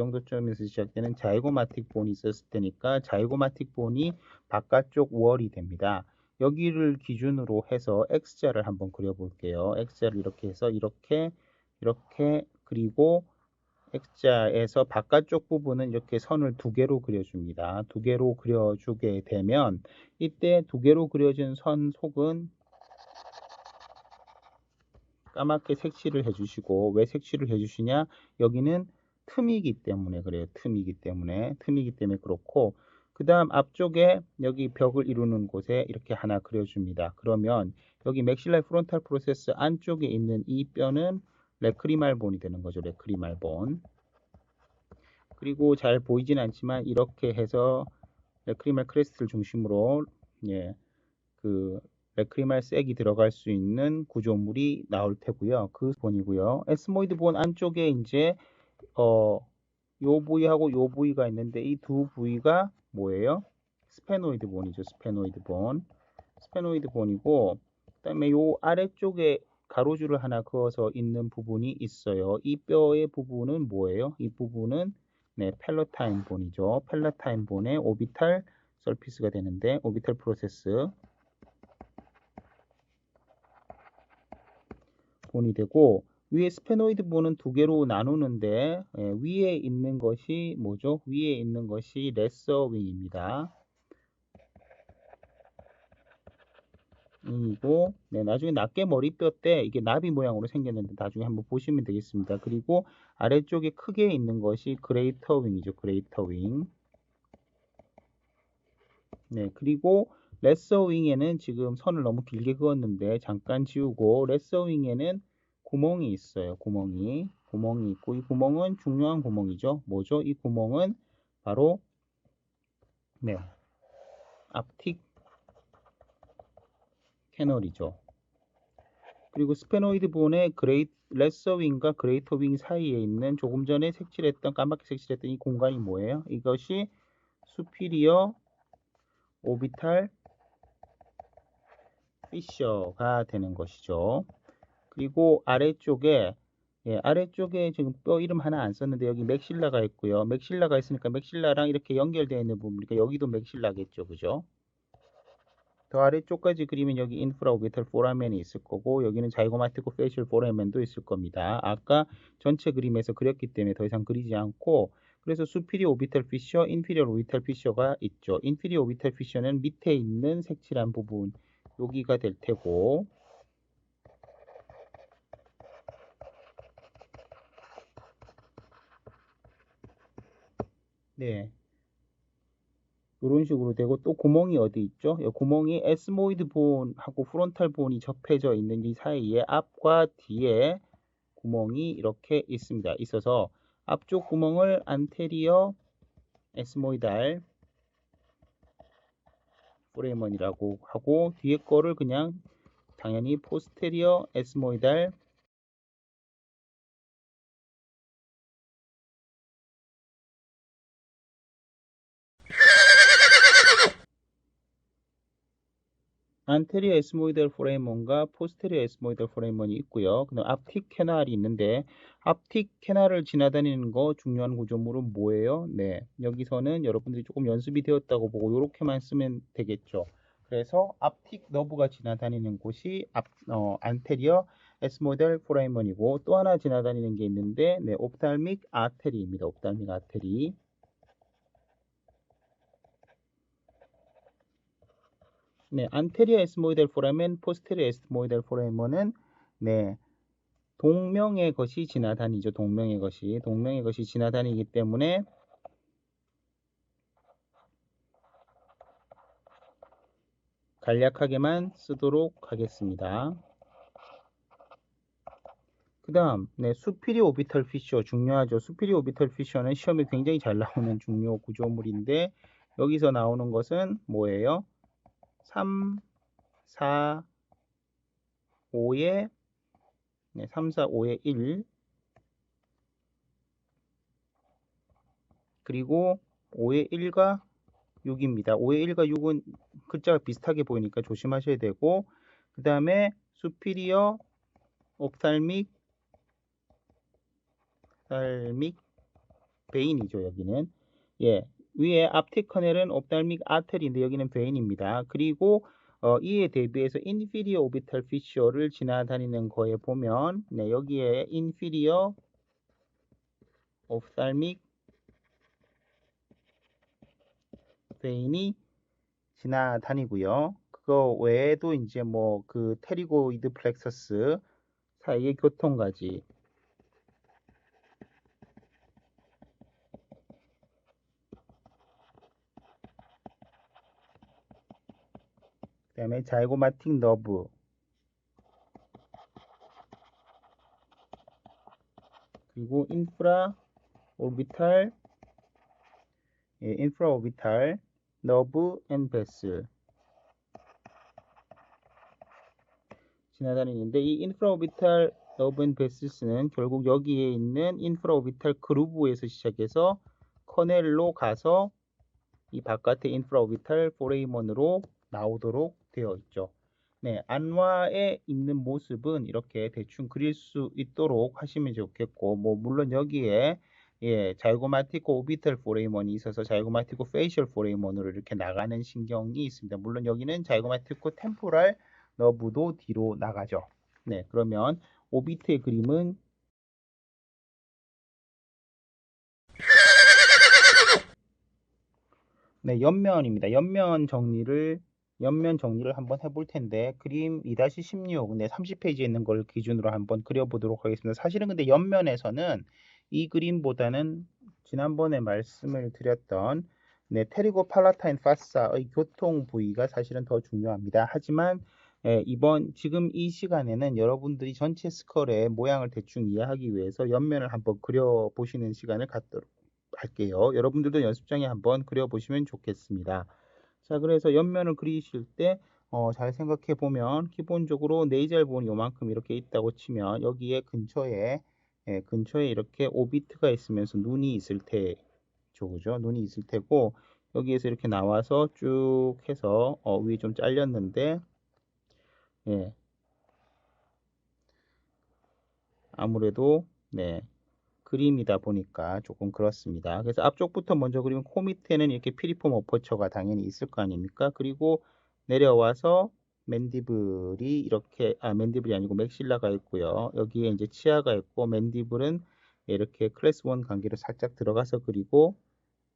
자이고마틱 본이 있었을 테니까 자이고마틱 본이 바깥쪽 월이 됩니다. 여기를 기준으로 해서 X자를 한번 그려볼게요. X자를 이렇게 해서 이렇게 그리고 X자에서 바깥쪽 부분은 이렇게 선을 두 개로 그려줍니다. 두 개로 그려주게 되면 이때 두 개로 그려진 선 속은 까맣게 색칠을 해주시고, 왜 색칠을 해주시냐? 여기는 틈이기 때문에 그래요. 틈이기 때문에 그렇고, 그 다음 앞쪽에 여기 벽을 이루는 곳에 이렇게 하나 그려줍니다. 그러면 여기 맥실라이 프론탈 프로세스 안쪽에 있는 이 뼈는 레크리말 본이 되는 거죠. 레크리말 본. 그리고 잘 보이진 않지만 이렇게 해서 레크리말 크레스트를 중심으로 그 레크리말 색이 들어갈 수 있는 구조물이 나올 테고요. 그 본이고요. 에스모이드 본 안쪽에 이제 요 부위하고 요 부위가 있는데 이 두 부위가 뭐예요? 스페노이드 본이죠. 스페노이드 본이고 그다음에 요 아래쪽에 가로줄을 하나 그어서 있는 부분이 있어요. 이 뼈의 부분은 뭐예요? 이 부분은 펠러타인 본이죠. 펠러타인 본의 오비탈 서피스가 되는데 오비탈 프로세스 본이 되고 위에 스페노이드 본은 두 개로 나누는데 위에 있는 것이 뭐죠? 위에 있는 것이 레서 윙입니다. 이고 나중에 낱개 머리뼈 때 이게 나비 모양으로 생겼는데 나중에 한번 보시면 되겠습니다. 그리고 아래쪽에 크게 있는 것이 그레이터 윙이죠. 그레이터 윙. 그리고 레서 윙에는 지금 선을 너무 길게 그었는데 잠깐 지우고 레서 윙에는 구멍이 있어요. 구멍이 있고 이 구멍은 중요한 구멍이죠. 뭐죠? 이 구멍은 바로 앞틱 캐널이죠. 그리고 스페노이드 본의 레서 윙과 그레이터 윙 사이에 있는 조금 전에 까맣게 색칠했던 이 공간이 뭐예요? 이것이 수피리어 오비탈 피셔가 되는 것이죠. 그리고 아래쪽에 지금 뼈 이름 하나 안 썼는데 여기 맥실라가 있고요. 맥실라가 있으니까 맥실라랑 이렇게 연결되어 있는 부분이니까 여기도 맥실라겠죠. 그죠? 더 아래쪽까지 그리면 여기 인프라 오비탈 포라멘이 있을 거고 여기는 자이고마티코 페이셜 포라멘도 있을 겁니다. 아까 전체 그림에서 그렸기 때문에 더 이상 그리지 않고 그래서 수피리어 오비탈 피셔, 인피리어 오비탈 피셔가 있죠. 인피리어 오비탈 피셔는 밑에 있는 색칠한 부분 여기가 될 테고 이런 식으로 되고 또 구멍이 어디 있죠? 이 구멍이 에스모이드 본하고 프론탈 본이 접해져 있는 이 사이에 앞과 뒤에 구멍이 이렇게 있어서 앞쪽 구멍을 안테리어 에스모이달 포레먼이라고 하고 뒤에 거를 그냥 당연히 포스테리어 에스모이달 안테리어 에스모이달 포레이먼과 포스테리어 에스모이달 포레이먼이 있고요. 그다음 앞틱 캐날이 있는데 앞틱 캐날을 지나다니는 거 중요한 구조물은 뭐예요? 네, 여기서는 여러분들이 조금 연습이 되었다고 보고 이렇게만 쓰면 되겠죠. 그래서 앞틱 너브가 지나다니는 곳이 안테리어 에스모이달 포레이먼이고 또 하나 지나다니는 게 있는데 네, 옵탈믹 아테리입니다. 옵탈믹 아테리. 네, 안테리어 에스모이달 포라멘, 포스테리어 에스모이달 포라멘은 네, 동명의 것이 지나다니죠. 동명의 것이 지나다니기 때문에 간략하게만 쓰도록 하겠습니다. 그 다음, 네, 수피리어 오비탈 피셔 중요하죠. 수피리어 오비탈 피셔는 시험에 굉장히 잘 나오는 중요 구조물인데 여기서 나오는 것은 뭐예요? 3, 4, 5의 3, 4, 5의 1 그리고 5의 1과 6입니다. 5의 1과 6은 글자가 비슷하게 보이니까 조심하셔야 되고 그 다음에 superior ophthalmic 베인이죠. 여기는 예, 위에 앞틱 커넬은 ophthalmic artery인데 여기는 베인입니다. 그리고 이에 대비해서 inferior orbital fissure를 지나다니는 거에 보면 네, 여기에 inferior ophthalmic 베인이 지나다니고요. 그거 외에도 이제 뭐 그 테리고이드 플렉서스 사이의 교통가지, 그다음에 자이고마틱 너브, 그리고 인프라 오비탈 너브 앤 베슬 지나다니는데 이 인프라 오비탈 너브 앤 베슬스는 결국 여기에 있는 인프라 오비탈 그루브에서 시작해서 커넬로 가서 이 바깥의 인프라 오비탈 포레이먼으로 나오도록 되어 있죠. 네, 안와에 있는 모습은 이렇게 대충 그릴 수 있도록 하시면 좋겠고, 뭐 물론 여기에 예, 자이고마티코 오비탈 포레이먼이 있어서 자이고마티코 페이셜 포레이먼으로 이렇게 나가는 신경이 있습니다. 물론 여기는 자이고마티코 템포랄 너브도 뒤로 나가죠. 네, 그러면 오비트의 그림은 네, 옆면입니다. 옆면 정리를 한번 해볼 텐데 그림 2-16, 네, 30페이지에 있는 걸 기준으로 한번 그려보도록 하겠습니다. 사실은 근데 옆면에서는 이 그림보다는 지난번에 말씀을 드렸던 네, 테리고 팔라타인 파사의 교통 부위가 사실은 더 중요합니다. 하지만 지금 이 시간에는 여러분들이 전체 스컬의 모양을 대충 이해하기 위해서 옆면을 한번 그려보시는 시간을 갖도록 할게요. 여러분들도 연습장에 한번 그려보시면 좋겠습니다. 자, 그래서 옆면을 그리실 때 잘 생각해 보면 기본적으로 네이잘 본이 요만큼 이렇게 있다고 치면 여기에 근처에 이렇게 오비트가 있으면서 눈이 있을 테죠, 그죠? 눈이 있을 테고 여기에서 이렇게 나와서 쭉 해서 위에 좀 잘렸는데 예, 아무래도 네, 그림이다 보니까 조금 그렇습니다. 그래서 앞쪽부터 먼저 그리면 코 밑에는 이렇게 피리폼 어퍼처가 당연히 있을 거 아닙니까? 그리고 내려와서 맨디블이 이렇게 맨디블이 아니고 맥실라가 있고요. 여기에 이제 치아가 있고 맨디블은 이렇게 클래스 1 관계로 살짝 들어가서 그리고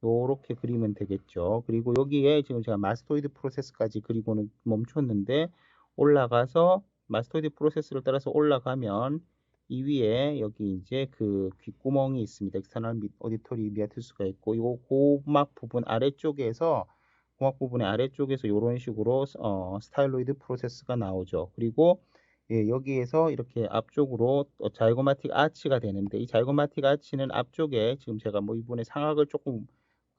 요렇게 그리면 되겠죠. 그리고 여기에 지금 제가 마스토이드 프로세스까지 그리고는 멈췄는데 올라가서 마스토이드 프로세스를 따라서 올라가면 이 위에 여기 이제 그 귓구멍이 있습니다. 엑스터널 오디토리 미아투스가 있고 이 고막 부분 아래쪽에서 고막 부분의 아래쪽에서 이런 식으로 스타일로이드 프로세스가 나오죠. 그리고 예, 여기에서 이렇게 앞쪽으로 자이고마틱 아치가 되는데 이 자이고마틱 아치는 앞쪽에 지금 제가 뭐 이분의 상악을 조금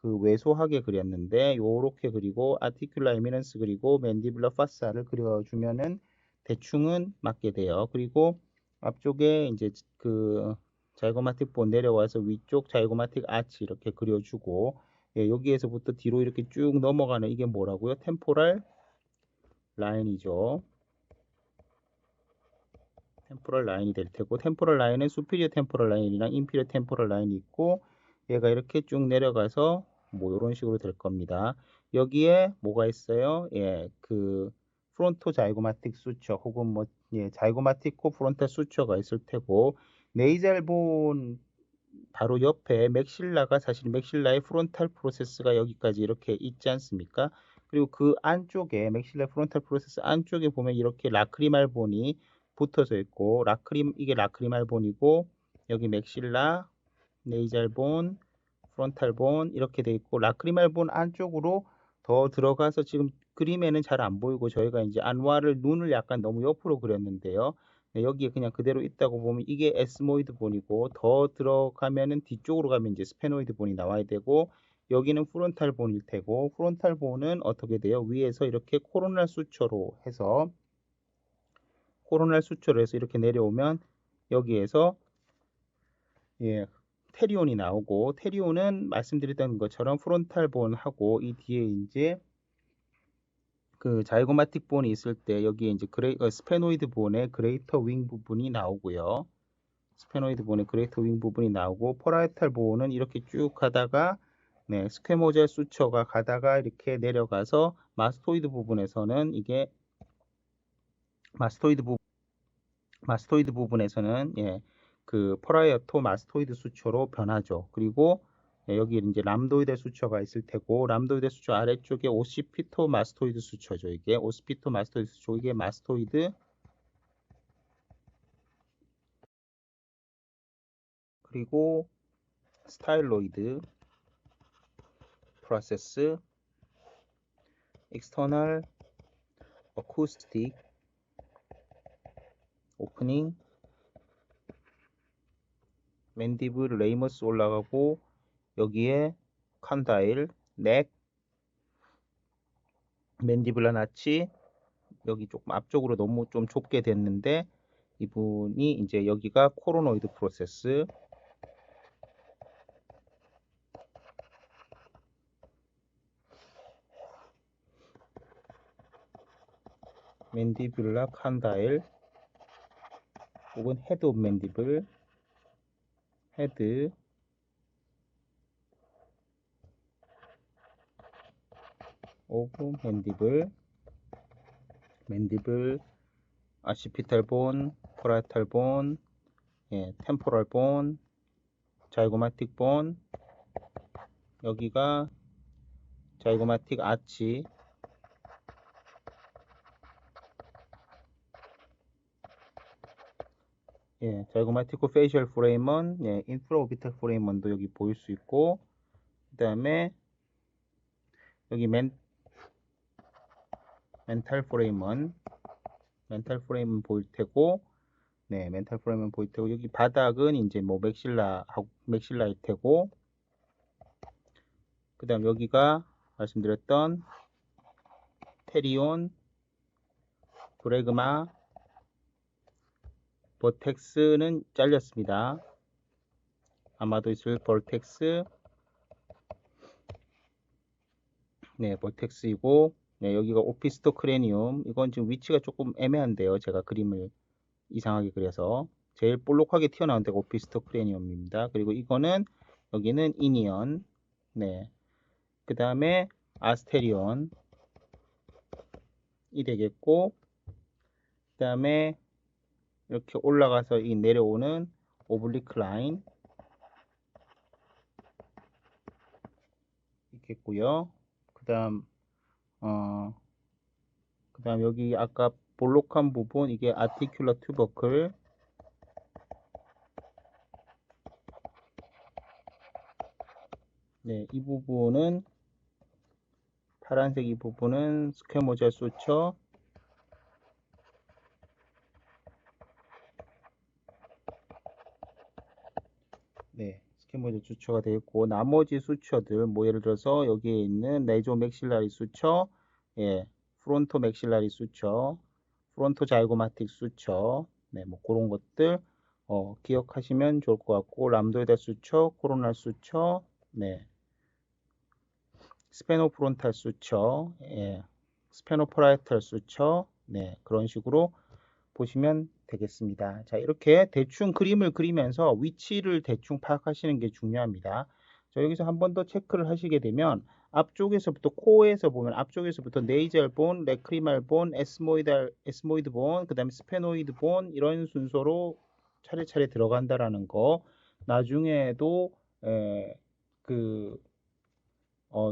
그 왜소하게 그렸는데 요렇게 그리고 아티큘라 에미넌스 그리고 맨디블러 파사를 그려주면은 대충은 맞게 돼요. 그리고 앞쪽에 이제 그 자이고마틱 본 내려와서 위쪽 자이고마틱 아치 이렇게 그려주고 예, 여기에서부터 뒤로 이렇게 쭉 넘어가는 이게 뭐라고요? 템포랄 라인이죠. 템포럴 라인이 될 테고, 템포럴 라인은 수피리어 템포럴 라인이랑 인피리어 템포럴 라인이 있고, 얘가 이렇게 쭉 내려가서 뭐 이런 식으로 될 겁니다. 여기에 뭐가 있어요? 예, 그 프론토 자이고마틱 수처 혹은 뭐 예, 자이고마틱 코 프론탈 수처가 있을 테고, 네이잘 본 바로 옆에 맥실라가, 사실 맥실라의 프론탈 프로세스가 여기까지 이렇게 있지 않습니까? 그리고 그 안쪽에 맥실라 프론탈 프로세스 안쪽에 보면 이렇게 라크리말 본이 붙어져 있고, 이게 라크리말 본이고, 여기 맥실라, 네이잘 본, 프론탈 본 이렇게 돼 있고, 라크리말 본 안쪽으로 더 들어가서 지금 그림에는 잘 안 보이고, 저희가 이제 안와를 눈을 약간 너무 옆으로 그렸는데요. 네, 여기에 그냥 그대로 있다고 보면 이게 에스모이드 본이고, 더 들어가면은 뒤쪽으로 가면 이제 스페노이드 본이 나와야 되고, 여기는 프론탈 본일 테고, 프론탈 본은 어떻게 돼요? 위에서 이렇게 코로날 수초로 해서 이렇게 내려오면 여기에서 예, 테리온이 나오고, 테리온은 말씀드렸던 것처럼 프론탈 본하고 이 뒤에 이제 그 자이고마틱 본이 있을 때 여기에 이제 스페노이드 본의 그레이터 윙 부분이 나오고요. 스페노이드 본의 그레이터 윙 부분이 나오고, 포라이탈 본은 이렇게 쭉 가다가 네, 스퀘모젤 수처가 가다가 이렇게 내려가서 마스토이드 부분에서는 이게 마스토이드 마스토이드 부분에서는 예, 그 포라이어토 마스토이드 수초로 변하죠. 그리고 예, 여기 이제 람도이드 수초가 있을 테고, 람도이드 수초 아래쪽에 오시피토 마스토이드 수초죠. 이게 오시피토 마스토이드 수초, 이게 마스토이드, 그리고 스타일로이드 프로세스, 익스터널 어쿠스틱 오프닝, 맨디블 레이머스 올라가고, 여기에 컨다일, 넥, 맨디블라 나치, 여기 조금 앞쪽으로 너무 좀 좁게 됐는데, 이분이 이제 여기가 코로노이드 프로세스, 맨디뷸라 칸다일 혹은 헤드 오브 맨디블, 헤드 오브 맨디블, 맨디블, 아시피탈 본, 포라이탈 본, 예, 템포럴 본, 자이고마틱 본, 여기가 자이고마틱 아치, 예, 자이고마티코 페이셜 프레임은 예, 인프라오비탈 프레임먼도 여기 보일 수 있고, 그 다음에 여기 멘탈 프레임먼 보일 테고, 네, 멘탈 프레임은 보일 테고, 여기 바닥은 이제 뭐 맥실라일 테고, 그 다음 여기가 말씀드렸던 테리온, 브레그마, 버텍스는 잘렸습니다. 아마도 있을 벌텍스, 네, 벌텍스이고, 네, 여기가 오피스토 크레니움. 이건 지금 위치가 조금 애매한데요. 제가 그림을 이상하게 그려서. 제일 볼록하게 튀어나온 데가 오피스토 크레니움입니다. 그리고 이거는, 여기는 이니언, 네, 그 다음에 아스테리온이 되겠고, 그 다음에 이렇게 올라가서 이 내려오는 오블리크 라인 있겠고요. 그 다음 여기 아까 볼록한 부분, 이게 아티큘러 튜버클, 네, 이 부분은 파란색, 이 부분은 스퀘모젤 수처, 네, 스퀘모젤 수처가 되어 있고, 나머지 수처들 뭐 예를 들어서 여기에 있는 네조 맥실라리 수처, 예, 프론토 맥실라리 수처, 프론토 자이고마틱 수처, 네, 뭐 그런 것들 기억하시면 좋을 것 같고, 람도이다 수처, 코로날 수처, 네, 스페노프론탈 수처, 예, 스페노파라이탈 수처, 네, 그런 식으로 보시면 되겠습니다. 자, 이렇게 대충 그림을 그리면서 위치를 대충 파악하시는 게 중요합니다. 자, 여기서 한 번 더 체크를 하시게 되면 앞쪽에서부터 코어에서 보면 앞쪽에서부터 네이절 본, 레크리말 본, 에스모이드 본, 그 다음에 스페노이드 본 이런 순서로 차례차례 들어간다라는 거 나중에도 그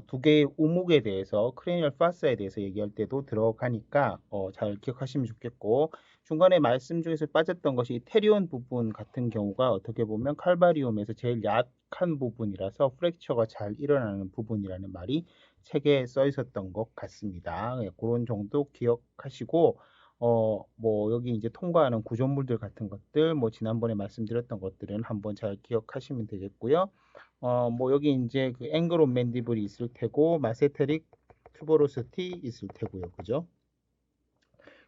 두 개의 우목에 대해서 크레니얼 파스에 대해서 얘기할 때도 들어가니까 잘 기억하시면 좋겠고 중간에 말씀 중에서 빠졌던 것이 테리온 부분 같은 경우가 어떻게 보면 칼바리움에서 제일 약한 부분이라서 프랙처가 잘 일어나는 부분이라는 말이 책에 써 있었던 것 같습니다. 예, 그런 정도 기억하시고 뭐 여기 이제 통과하는 구조물들 같은 것들 뭐 지난번에 말씀드렸던 것들은 한번 잘 기억하시면 되겠고요. 뭐 여기 이제 그 앵글 온 맨디블이 있을 테고 마세테릭 튜버로시티 있을 테고요. 그죠?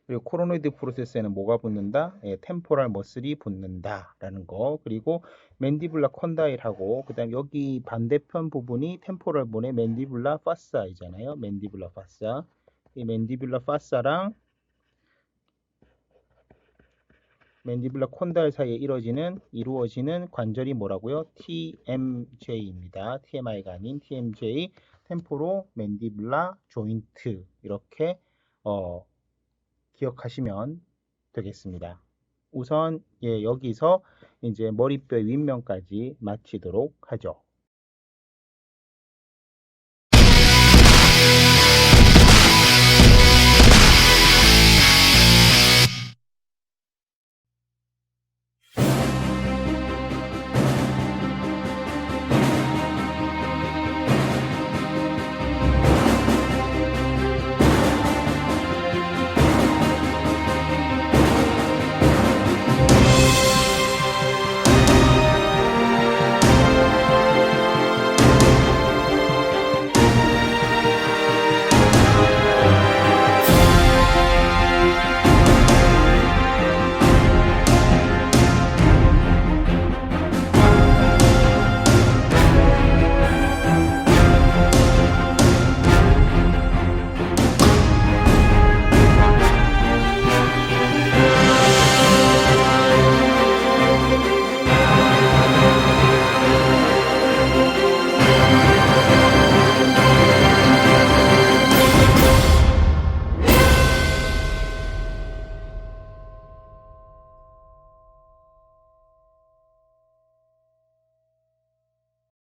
그리고 코로노이드 프로세스에는 뭐가 붙는다? 예, 템포랄 머슬이 붙는다라는 거. 그리고 맨디블라 컨다일하고 그다음 여기 반대편 부분이 템포랄 본의 맨디블라 파사이잖아요. 맨디블라 파사. 이 맨디블라 파사랑 맨디블라 콘다일 사이에 이루어지는 관절이 뭐라고요? TMJ입니다. TMI가 아닌 TMJ, 템포로 맨디블라 조인트 이렇게 기억하시면 되겠습니다. 우선 여기서 이제 머리뼈 윗면까지 마치도록 하죠.